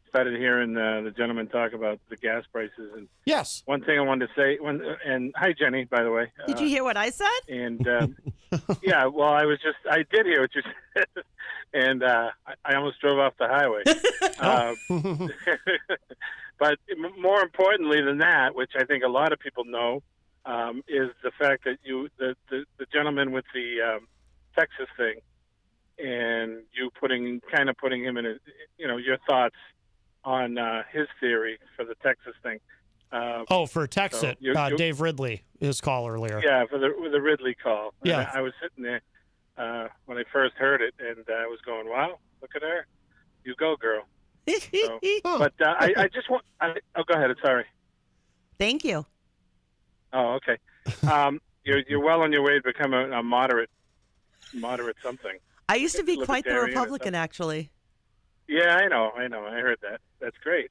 started hearing the gentleman talk about the gas prices. And yes, one thing I wanted to say, and hi, Jenny, by the way. Did you hear what I said? And yeah, well, I did hear what you said, and I almost drove off the highway. But more importantly than that, which I think a lot of people know, is the fact that the gentleman with the Texas thing, and you putting him in your thoughts on his theory for the Texas thing. For Texas, Dave Ridley, his call earlier. Yeah, for the Ridley call. Yeah, and I was sitting there when I first heard it, and I was going, "Wow, look at her! You go, girl." So, but I just want. Oh, go ahead. Sorry. Thank you. Oh, okay. You're well on your way to become a moderate something. I used to be quite the Libertarian or Republican, actually. Yeah, I know. I heard that. That's great.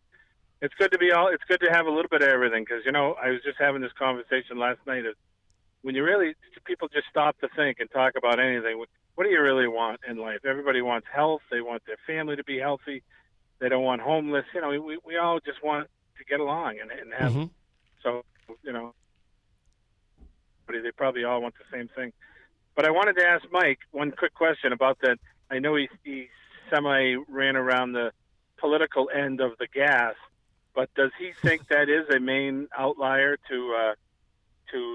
It's good to It's good to have a little bit of everything because I was just having this conversation last night. Of when people just stop to think and talk about anything. What do you really want in life? Everybody wants health. They want their family to be healthy. They don't want homeless. We all just want to get along and have. Mm-hmm. So they probably all want the same thing. But I wanted to ask Mike one quick question about that. I know he semi ran around the political end of the gas, but does he think that is a main outlier to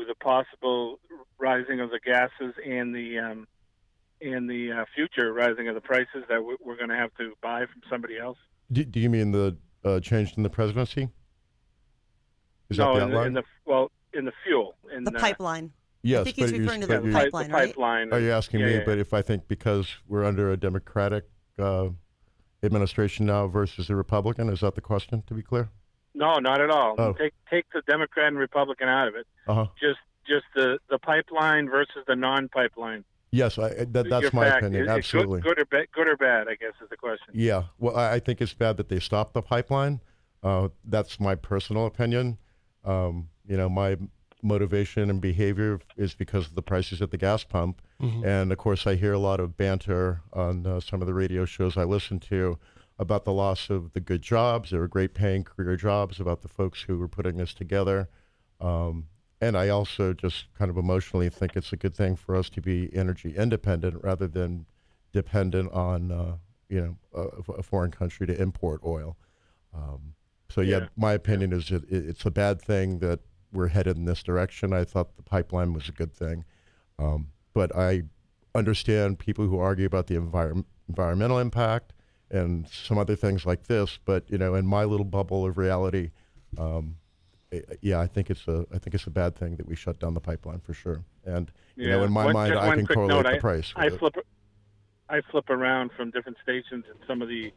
the possible rising of the gases and the future rising of the prices that we're going to have to buy from somebody else? Do you mean the change in the presidency? Is that the outline? In the fuel. The pipeline. Yes, I think he's referring to the pipeline, the right? pipeline. Are you asking me? Yeah. But if I think because we're under a Democratic administration now versus a Republican, is that the question? To be clear. No, not at all. Oh. Take the Democrat and Republican out of it. Uh-huh. Just the pipeline versus the non-pipeline. Yes, that's my opinion. Absolutely. Good or bad, I guess, is the question. Yeah. Well, I think it's bad that they stopped the pipeline. That's my personal opinion. My motivation and behavior is because of the prices at the gas pump. Mm-hmm. And of course, I hear a lot of banter on some of the radio shows I listen to about the loss of the good jobs. There were great paying career jobs, about the folks who were putting this together. And I also just kind of emotionally think it's a good thing for us to be energy independent rather than dependent on, a foreign country to import oil. My opinion is it's a bad thing that we're headed in this direction. I thought the pipeline was a good thing. But I understand people who argue about the environmental impact and some other things like this. But, in my little bubble of reality, I think it's a bad thing that we shut down the pipeline for sure. And, in my mind, I can correlate the price. I flip around from different stations and some of the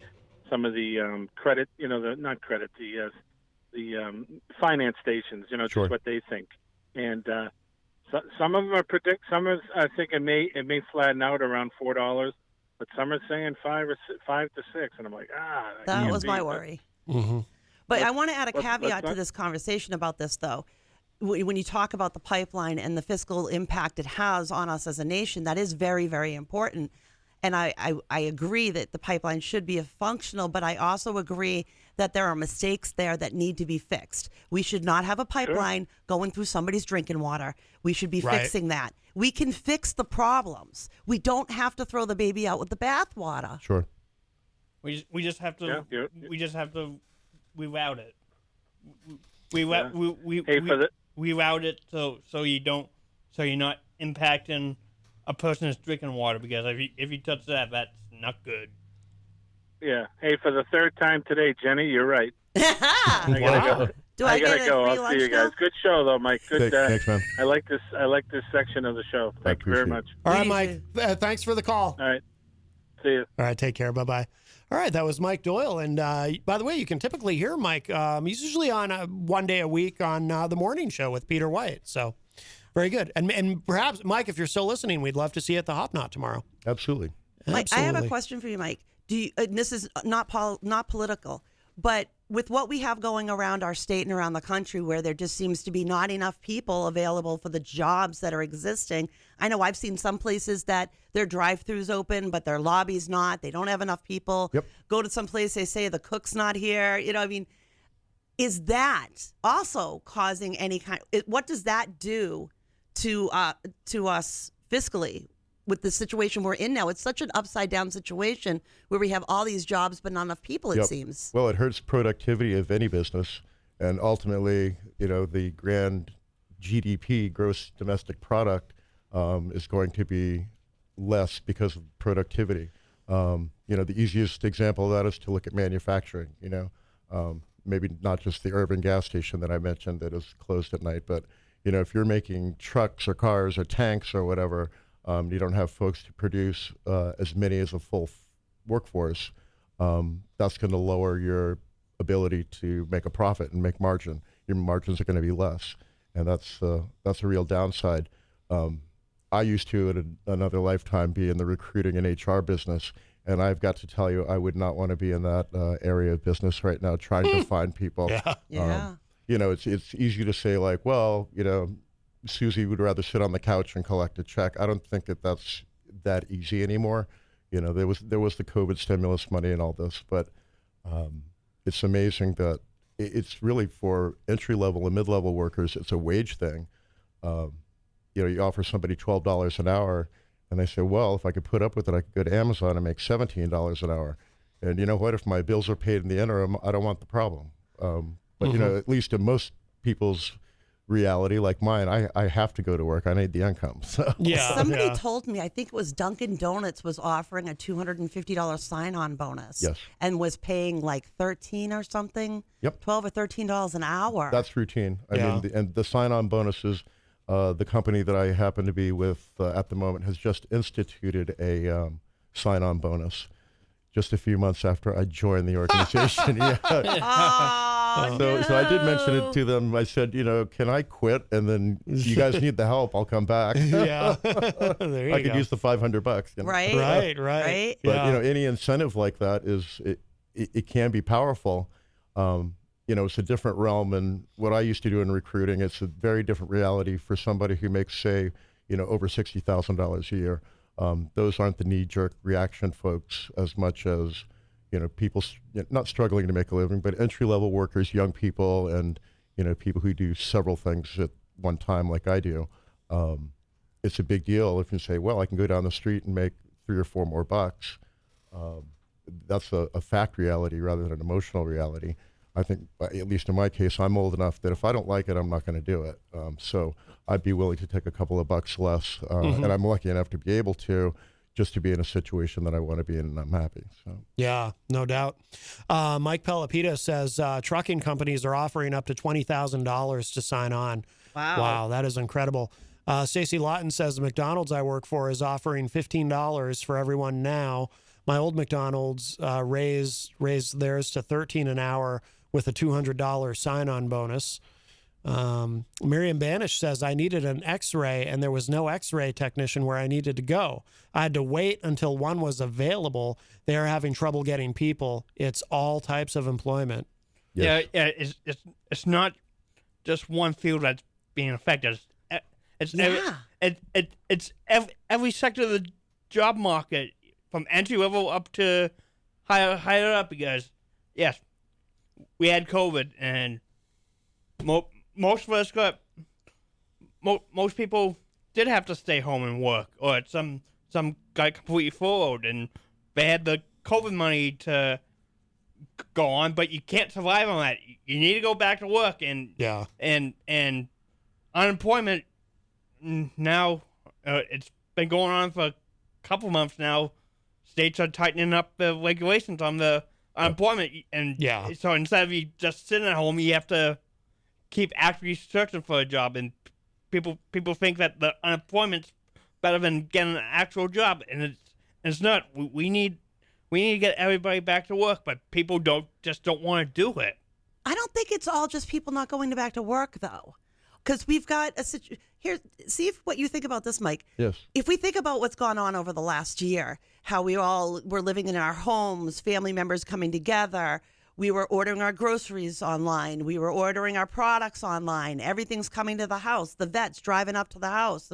credit, the finance stations, Sure. just what they think. And some of them I think it may flatten out around $4, but some are saying $5 to $6, and I'm like, that was my worry. Mm-hmm. But I want to add a caveat to this conversation about this, though. When you talk about the pipeline and the fiscal impact it has on us as a nation, that is very, very important. And I agree that the pipeline should be functional, but I also agree that there are mistakes there that need to be fixed. We should not have a pipeline going through somebody's drinking water. We should be fixing that. We can fix the problems. We don't have to throw the baby out with the bathwater. Sure. We just have to reroute it. We route it so you're not impacting a person's drinking water, because if you touch that, that's not good. Yeah. Hey, for the third time today, Jenny, you're right. I gotta go. Do I gotta get a go. free I'll lunch see you guys. now? Good show, though, Mike. Good. Thanks, man. I like this section of the show. Thank you very much. All right, Mike. Thanks for the call. All right. See you. All right, take care. Bye-bye. All right, that was Mike Doyle. And by the way, you can typically hear Mike. He's usually on one day a week on the morning show with Peter White. So very good. And perhaps, Mike, if you're still listening, we'd love to see you at the Hop Knot tomorrow. Absolutely. Mike, I have a question for you, Mike. This is not political, but with what we have going around our state and around the country, where there just seems to be not enough people available for the jobs that are existing. I know I've seen some places that their drive-throughs open, but their lobby's not. They don't have enough people. Yep. Go to some place, they say the cook's not here. Is that also causing any what does that do to us fiscally? With the situation we're in now, it's such an upside down situation where we have all these jobs but not enough people, it seems. Well, it hurts productivity of any business, and ultimately, the grand GDP, gross domestic product, is going to be less because of productivity. The easiest example of that is to look at manufacturing. Maybe not just the urban gas station that I mentioned that is closed at night, but if you're making trucks or cars or tanks or whatever. You don't have folks to produce as many as a full workforce. that's going to lower your ability to make a profit and make margin. Your margins are going to be less, and that's a real downside. I used to, in another lifetime, be in the recruiting and HR business, and I've got to tell you, I would not want to be in that area of business right now, trying to find people. Yeah. It's easy to say, like, well, Susie would rather sit on the couch and collect a check. I don't think that's that easy anymore. There was the COVID stimulus money and all this, but it's amazing that it's really for entry-level and mid-level workers, it's a wage thing. You offer somebody $12 an hour, and they say, well, if I could put up with it, I could go to Amazon and make $17 an hour. And you know what? If my bills are paid in the interim, I don't want the problem. But, at least in most people's reality, like mine, I have to go to work. I need the income. So. Yeah. Somebody told me, I think it was Dunkin' Donuts was offering a $250 sign-on bonus. Yes. And was paying like 13 or something. Yep. $12 or $13 an hour. That's routine. I mean, and the sign-on bonuses, the company that I happen to be with at the moment has just instituted a sign-on bonus just a few months after I joined the organization. So I did mention it to them. I said, can I quit? And then you guys need the help. I'll come back. Yeah. There you I could go. use the $500. Right. Right. But Yeah. any incentive like that it can be powerful. It's a different realm, and what I used to do in recruiting, it's a very different reality for somebody who makes, say, over $60,000 a year. Those aren't the knee-jerk reaction folks as much as, people not struggling to make a living, but entry-level workers, young people, and, people who do several things at one time like I do. It's a big deal if you say, well, I can go down the street and make $3 or $4 more bucks. That's a fact reality rather than an emotional reality. I think, at least in my case, I'm old enough that if I don't like it, I'm not going to do it. So I'd be willing to take a couple of bucks less, and I'm lucky enough to be able to, just to be in a situation that I want to be in, and I'm happy. So Yeah, no doubt. Mike Pelopita says trucking companies are offering up to $20,000 to sign on. Wow, that is incredible. Stacy Lawton says the McDonald's I work for is offering $15 for everyone now. My old McDonald's raised theirs to $13 an hour with a $200 sign-on bonus. Miriam Banish says, I needed an x-ray and there was no x-ray technician where I needed to go. I had to wait until one was available. They are having trouble getting people. It's all types of employment. yes. Yeah. It's not just one field that's being affected. It's every sector of the job market, from entry level up to higher up, because yes, we had COVID and most of us most people did have to stay home and work, or some got completely furloughed and they had the COVID money to go on, but you can't survive on that. You need to go back to work, and and unemployment now it's been going on for a couple months now. States are tightening up the regulations on the unemployment, and so instead of you just sitting at home, you have to keep actively searching for a job. And people think that the unemployment's better than getting an actual job, and it's not. We need to get everybody back to work, but people don't want to do it. I don't think it's all just people not going back to work, though. Because we've got a situation here. See what you think about this, Mike. Yes. If we think about what's gone on over the last year, how we all were living in our homes, family members coming together, we were ordering our groceries online, we were ordering our products online, everything's coming to the house, the vets driving up to the house,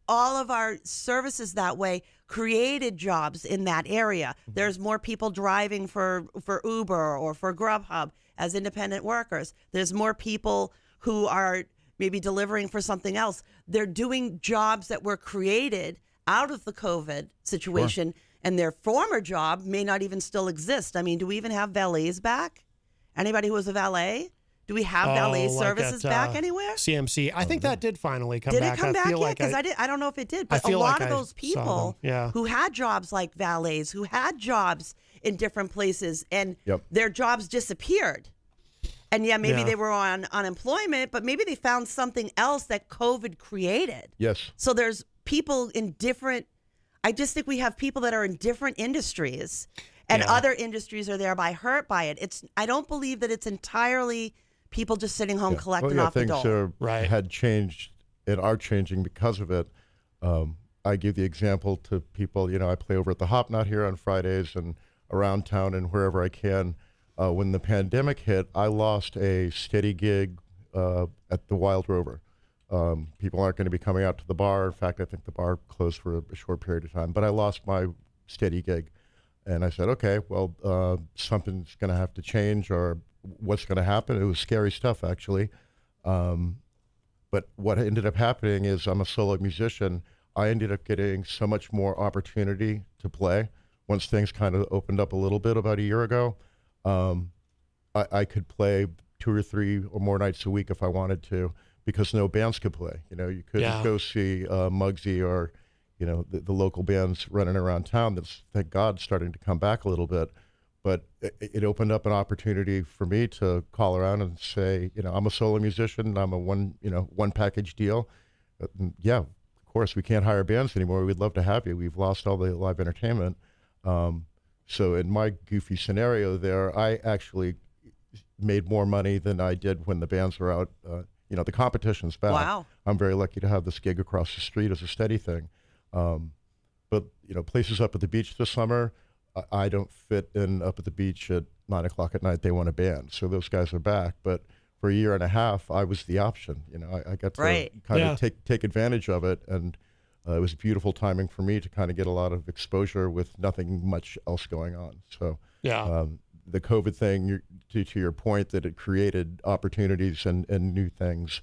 all of our services that way created jobs in that area. There's more people driving for Uber or for Grubhub as independent workers. There's more people who are maybe delivering for something else. They're doing jobs that were created out of the COVID situation, and their former job may not even still exist. I mean, do we even have valets back? Anybody who was a valet? Do we have valet services back anywhere? CMC. I think that did finally come back. Did it come back feel yet? like Because I don't know if it did. But a lot of those people who had jobs like valets, who had jobs in different places, and their jobs disappeared. And maybe they were on unemployment, but maybe they found something else that COVID created. Yes. So there's people in different, I just think we have people that are in different industries. And Yeah. other industries are thereby hurt by it. I don't believe that it's entirely people just sitting home collecting off the things dole. had changed and are changing because of it. I give the example to people, I play over at the Hop Knot here on Fridays and around town and wherever I can. When the pandemic hit, I lost a steady gig at the Wild Rover. People aren't going to be coming out to the bar. In fact, I think the bar closed for a short period of time. But I lost my steady gig. And I said, okay, well, something's going to have to change, or what's going to happen. It was scary stuff, actually. But what ended up happening is I'm a solo musician. I ended up getting so much more opportunity to play once things kind of opened up a little bit about a year ago. I could play 2 or 3 or more nights a week if I wanted to, because no bands could play. You couldn't go see Muggsy or, the local bands running around town. That's, thank God, starting to come back a little bit. But it opened up an opportunity for me to call around and say, I'm a solo musician. I'm a one package deal. Yeah, of course, we can't hire bands anymore. We'd love to have you. We've lost all the live entertainment. So in my goofy scenario there, I actually made more money than I did when the bands were out. The competition's back. Wow. I'm very lucky to have this gig across the street as a steady thing. But places up at the beach this summer, I don't fit in up at the beach at 9 o'clock at night. They want a band. So those guys are back. But for a year and a half, I was the option. I got to kind of take advantage of it. And it was beautiful timing for me to kind of get a lot of exposure with nothing much else going on. So the COVID thing, to your point, that it created opportunities and new things.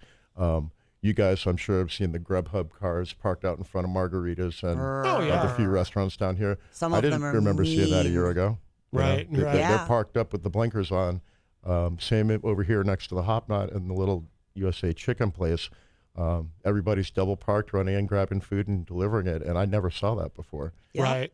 You guys, I'm sure, have seen the Grubhub cars parked out in front of Margaritas and a few restaurants down here. I didn't remember seeing that a year ago. Right, They're parked up with the blinkers on. Same over here next to the Hop Knot and the little USA Chicken place. Everybody's double parked, running in, grabbing food and delivering it, and I never saw that before. Yeah. Right.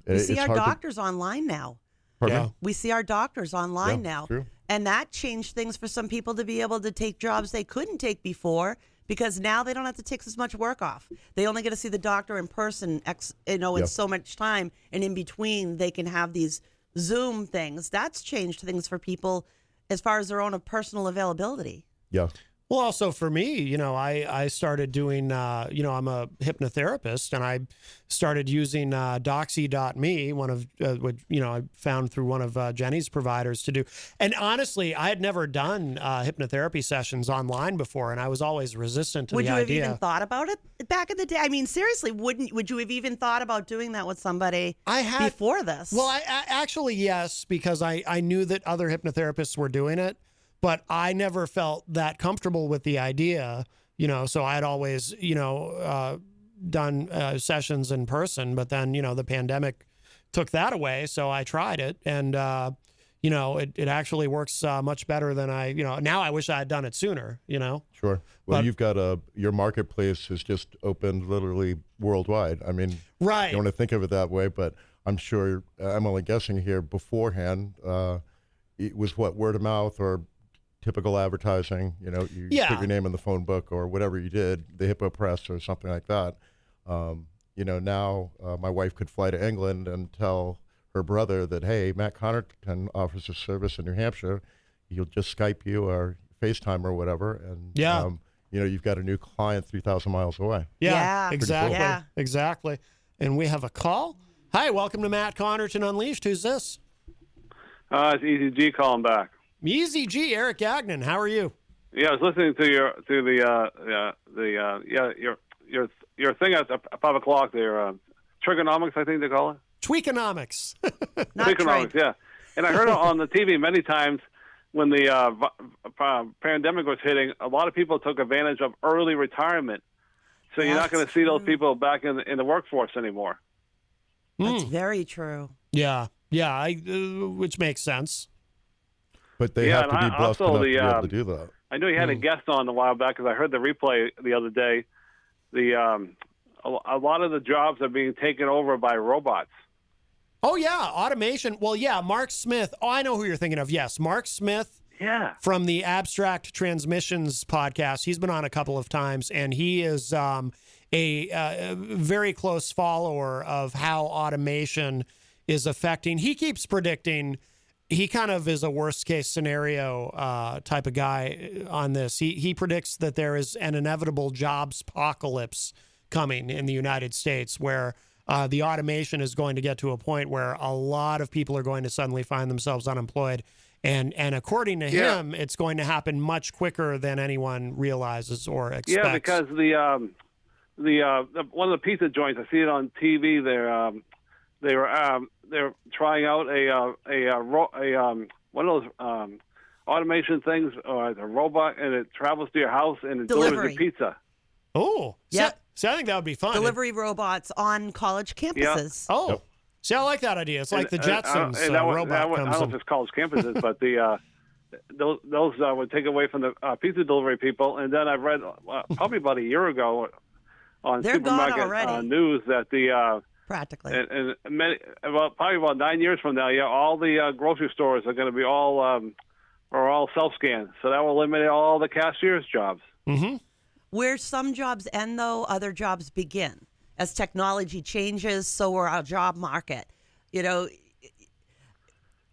We see our doctors online now. Pardon me? We see our doctors online now. True. And that changed things for some people to be able to take jobs they couldn't take before, because now they don't have to take as much work off. They only get to see the doctor in person, in so much time, and in between they can have these Zoom things. That's changed things for people as far as their own personal availability. Yeah. Well, also for me, I started doing, I'm a hypnotherapist, and I started using Doxy.me, one of what I found through one of Jenny's providers to do. And honestly, I had never done hypnotherapy sessions online before, and I was always resistant to the idea. Would you have even thought about it back in the day? I mean, seriously, would you have even thought about doing that with somebody before this? Well, I actually, yes, because I knew that other hypnotherapists were doing it. But I never felt that comfortable with the idea, so I had always, done sessions in person. But then, the pandemic took that away. So I tried it. And, it actually works much better than now I wish I had done it sooner, Sure. Well, you've got your marketplace has just opened literally worldwide. I mean, right. You want to think of it that way, but I'm sure, I'm only guessing here, beforehand, it was word of mouth or typical advertising, you put your name in the phone book or whatever you did, the Hippo Press or something like that. Now my wife could fly to England and tell her brother that, hey, Matt Connarton offers a service in New Hampshire. He'll just Skype you or FaceTime or whatever. And, you've got a new client 3,000 miles away. Yeah. Exactly. Cool. Yeah. Exactly. And we have a call. Hi, welcome to Matt Connarton Unleashed. Who's this? It's Eazy-G calling back. Eazy-G, Eric Gagnon. How are you? Yeah, I was listening to your thing at 5 o'clock there. Trigonomics, I think they call it. Tweakonomics. Tweakonomics, yeah. And I heard it on the TV many times when the pandemic was hitting. A lot of people took advantage of early retirement, so you're not going to see those people back in the workforce anymore. That's very true. Yeah, which makes sense. But they have to be blessed enough to be able to do that. I know you had a guest on a while back because I heard the replay the other day. A lot of the jobs are being taken over by robots. Oh, yeah, automation. Well, yeah, Mark Smith. Oh, I know who you're thinking of. Yes, Mark Smith. Yeah. From the Abstract Transmissions podcast. He's been on a couple of times, and he is a very close follower of how automation is affecting. He keeps predicting. He kind of is a worst case scenario type of guy on this. He predicts that there is an inevitable jobs apocalypse coming in the United States, where the automation is going to get to a point where a lot of people are going to suddenly find themselves unemployed. And according to him, it's going to happen much quicker than anyone realizes or expects. Yeah, because the one of the pizza joints, I see it on TV. They're trying out one of those automation things, or a robot, and it travels to your house and it delivers your pizza. Oh, yep. So I think that would be fun. Delivery robots on college campuses. Yeah. Oh. See, I like that idea. It's like the Jetsons robot I comes don't know if it's college campuses, but those would take away from the pizza delivery people. And then I read probably about a year ago on They're Supermarket News that practically and probably about 9 years from now, all the grocery stores are going to be all self-scan. So that will eliminate all the cashier's jobs. Mm-hmm. Where some jobs end, though, other jobs begin. As technology changes, so will our job market. You know,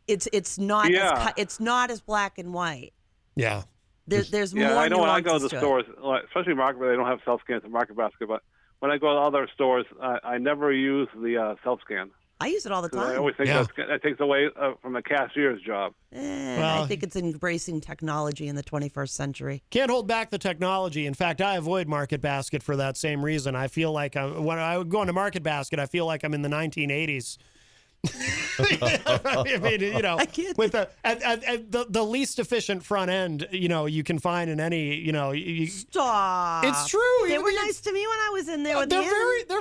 it's not it's not as black and white. Yeah. There's more. I know when I go to nuances the stores, especially Market, they don't have self-scans at Market Basket, but when I go to other stores, I never use the self-scan. I use it all the time. I always think that takes away from the cashier's job. I think it's embracing technology in the 21st century. Can't hold back the technology. In fact, I avoid Market Basket for that same reason. I feel like when I go into Market Basket, I feel like I'm in the 1980s. I mean, you know, with the least efficient front end, you know, you can find in any, you know. Stop. It's true. They were nice to me when I was in there. They're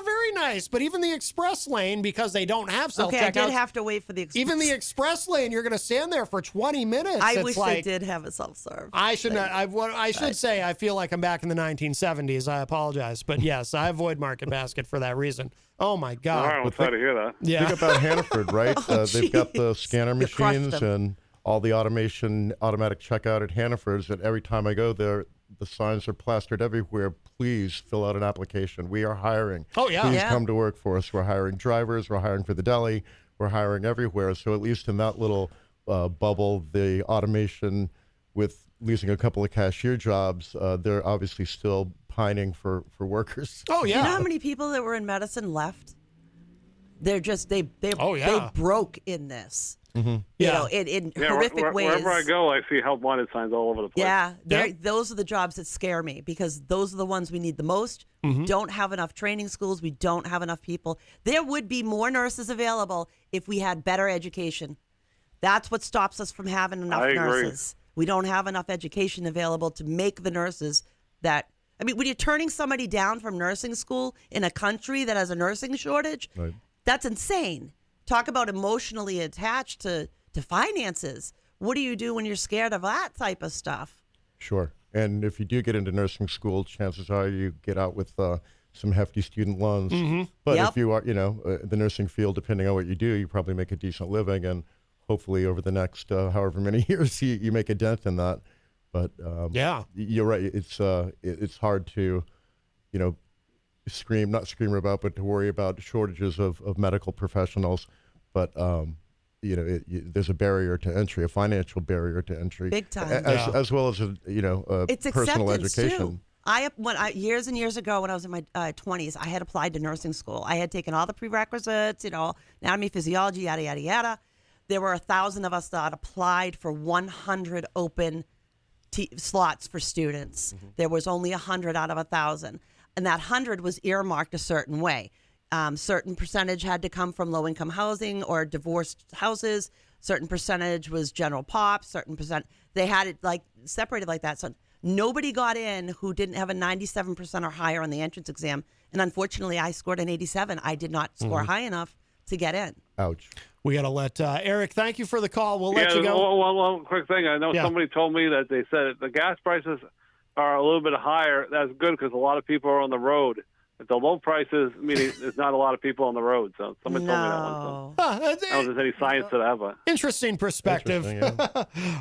very nice. But even the express lane, because they don't have self-checkout. Okay, I did have to wait for the express. Even the express lane, you're going to stand there for 20 minutes. I wish they did have a self-serve. I should not. I should say I feel like I'm back in the 1970s. I apologize, but yes, I avoid Market Basket for that reason. Oh my God! All right, I'm sorry to hear that. Yeah. Think about Hannaford, right? They've got the scanner machines and all the automatic checkout at Hannaford's. And every time I go there, the signs are plastered everywhere. Please fill out an application. We are hiring. Oh yeah. Please come to work for us. We're hiring drivers. We're hiring for the deli. We're hiring everywhere. So at least in that little bubble, the automation with losing a couple of cashier jobs, they're obviously still pining for workers. Oh yeah. You know how many people that were in medicine left? They're just they broke in this. Mm-hmm. You know, in horrific ways. Wherever I go, I see help wanted signs all over the place. Yeah, those are the jobs that scare me because those are the ones we need the most. Mm-hmm. We don't have enough training schools. We don't have enough people. There would be more nurses available if we had better education. That's what stops us from having enough nurses. We don't have enough education available to make the nurses that. I mean, when you're turning somebody down from nursing school in a country that has a nursing shortage, that's insane. Talk about emotionally attached to finances. What do you do when you're scared of that type of stuff? Sure. And if you do get into nursing school, chances are you get out with some hefty student loans. Mm-hmm. But if you are, the nursing field, depending on what you do, you probably make a decent living. And hopefully over the next however many years, you make a dent in that. But you're right. It's hard to, not scream about, but to worry about shortages of medical professionals. But there's a barrier to entry, a financial barrier to entry, big time, as well as it's personal education. Too. Years and years ago, when I was in my 20s, I had applied to nursing school. I had taken all the prerequisites, anatomy, physiology, yada yada yada. There were 1,000 of us that applied for 100 open slots for students. Mm-hmm. There was only 100 out of 1,000, and that 100 was earmarked a certain way. Certain percentage had to come from low-income housing or divorced houses. Certain percentage was general pop. Certain percent they had it like separated like that. So nobody got in who didn't have a 97% or higher on the entrance exam. And unfortunately, I scored an 87. I did not score high enough to get in. Ouch. We got to let Eric, thank you for the call. We'll let you go. One quick thing. I know somebody told me that they said the gas prices are a little bit higher. That's good because a lot of people are on the road. At the low prices, meaning there's not a lot of people on the road. So somebody told me that one. So. I don't know if there's any science to that, but interesting perspective. All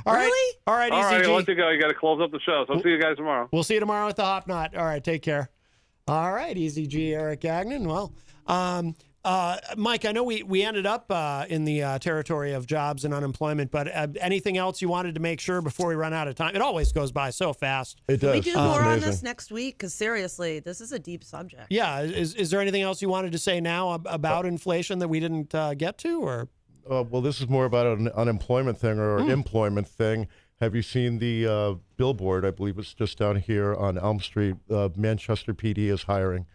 right. Really? All right, All right, Eazy-G. I'll let you go. You got to close up the show. So I'll see you guys tomorrow. We'll see you tomorrow at the Hop Knot. All right, take care. All right, Eazy-G, Eric Gagnon. Well, Mike, I know we ended up in the territory of jobs and unemployment, but anything else you wanted to make sure before we run out of time? It always goes by so fast. It does. We do more on amazing. this next week because seriously, this is a deep subject. Yeah. Is there anything else you wanted to say now about inflation that we didn't get to? Or Well, this is more about an unemployment thing or employment thing. Have you seen the billboard? I believe it's just down here on Elm Street. Manchester PD is hiring.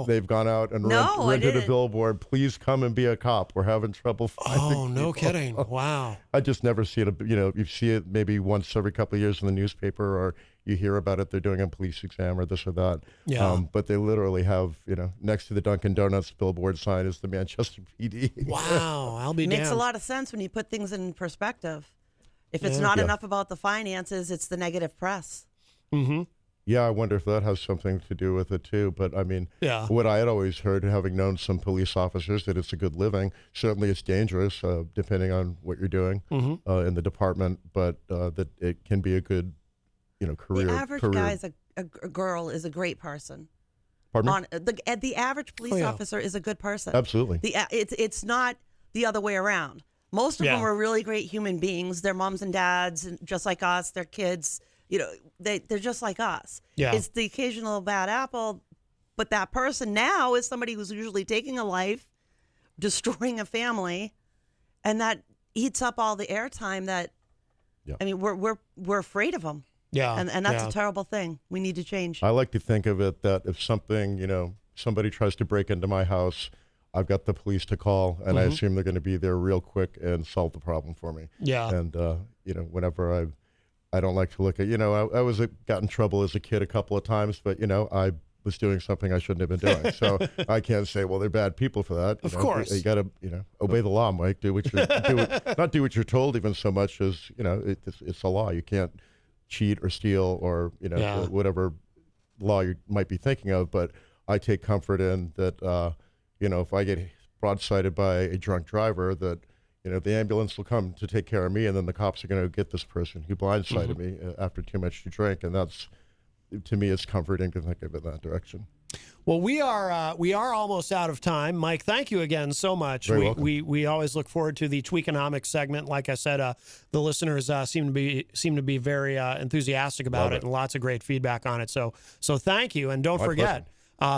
They've gone out and rented a billboard. Please come and be a cop. We're having trouble finding Oh, no people." kidding. Wow. I just never see it. You see it maybe once every couple of years in the newspaper, or you hear about it. They're doing a police exam or this or that. Yeah. But they literally have, next to the Dunkin' Donuts billboard sign is the Manchester PD. Wow. I'll be Makes damned. a lot of sense when you put things in perspective. If it's not enough about the finances, it's the negative press. Mm-hmm. Yeah, I wonder if that has something to do with it too. But I mean, what I had always heard, having known some police officers, that it's a good living. Certainly, it's dangerous depending on what you're doing in the department, but that it can be a good, career. The average guy is a girl is a great person. Pardon me? The average police officer is a good person. Absolutely. It's not the other way around. Most of them are really great human beings. They're moms and dads, and just like us. They're kids. They're just like us. Yeah. It's the occasional bad apple, but that person now is somebody who's usually taking a life, destroying a family, and that eats up all the airtime. I mean, we're afraid of them. Yeah. And that's a terrible thing. We need to change. I like to think of it that if something, somebody tries to break into my house, I've got the police to call, and I assume they're going to be there real quick and solve the problem for me. Yeah. And, whenever I don't like to look at, I got in trouble as a kid a couple of times, but, I was doing something I shouldn't have been doing. So I can't say, well, they're bad people for that. Of course. You got to, obey the law, Mike. Do what you're, not do what you're told even so much as, it's a law. You can't cheat or steal or, whatever law you might be thinking of. But I take comfort in that, if I get broadsided by a drunk driver, that, the ambulance will come to take care of me, and then the cops are going to get this person who blindsided me after too much to drink. And that's, to me, it's comforting to think of it that direction. Well, we are almost out of time. Mike, thank you again so much. Very welcome. We always look forward to the Tweakonomics segment. Like I said, the listeners seem to be very enthusiastic about it, and lots of great feedback on it. So thank you, and don't forget.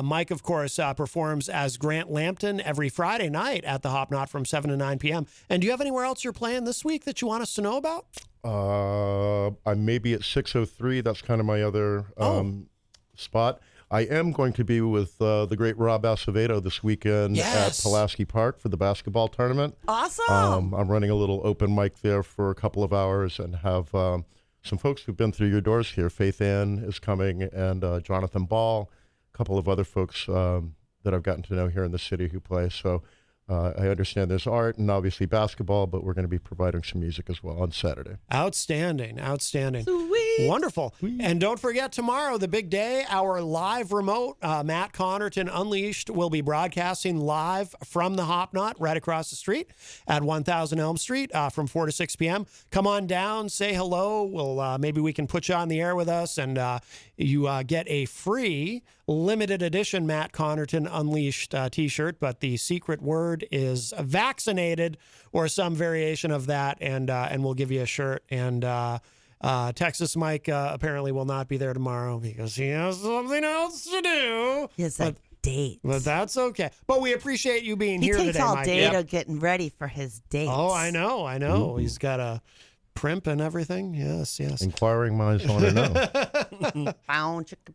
Mike, of course, performs as Grant Lampton every Friday night at the Hop Knot from 7 to 9 p.m. And do you have anywhere else you're playing this week that you want us to know about? I may be at 603. That's kind of my other spot. I am going to be with the great Rob Acevedo this weekend at Pulaski Park for the basketball tournament. Awesome. I'm running a little open mic there for a couple of hours and have some folks who've been through your doors here. Faith Ann is coming, and Jonathan Ball, a couple of other folks that I've gotten to know here in the city who play. So I understand there's art and obviously basketball, but we're going to be providing some music as well on Saturday. Outstanding. Sweet. Wonderful. And don't forget, tomorrow, the big day, our live remote, Matt Connarton Unleashed will be broadcasting live from the Hop Knot right across the street at 1000 Elm Street from 4 to 6 p.m. Come on down, say hello. We'll maybe we can put you on the air with us, and you get a free limited edition Matt Connarton Unleashed t-shirt, but the secret word is vaccinated or some variation of that, and we'll give you a shirt. And Texas Mike apparently will not be there tomorrow because he has something else to do. He has a date. But that's okay. But we appreciate you being here today, Mike. He takes all day to getting ready for his date. Oh, I know. Mm-hmm. He's got a primp and everything. Yes. Inquiring minds want to know.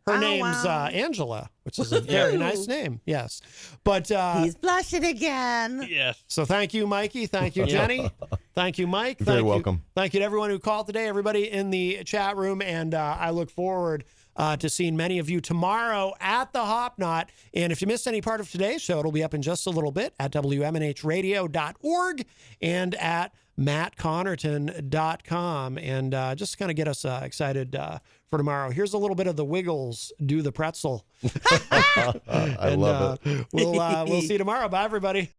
Her name's Angela, which is a very nice name. Yes. But he's blushing again. Yes. So thank you, Mikey. Thank you, Jenny. Thank you, Mike. Very welcome. Thank you to everyone who called today, everybody in the chat room. And I look forward to seeing many of you tomorrow at the Hop Knot. And if you missed any part of today's show, it'll be up in just a little bit at WMNHradio.org and at mattconnerton.com, and just kind of get us excited for tomorrow. Here's a little bit of the Wiggles, Do the Pretzel. I love it. We'll see you tomorrow. Bye, everybody.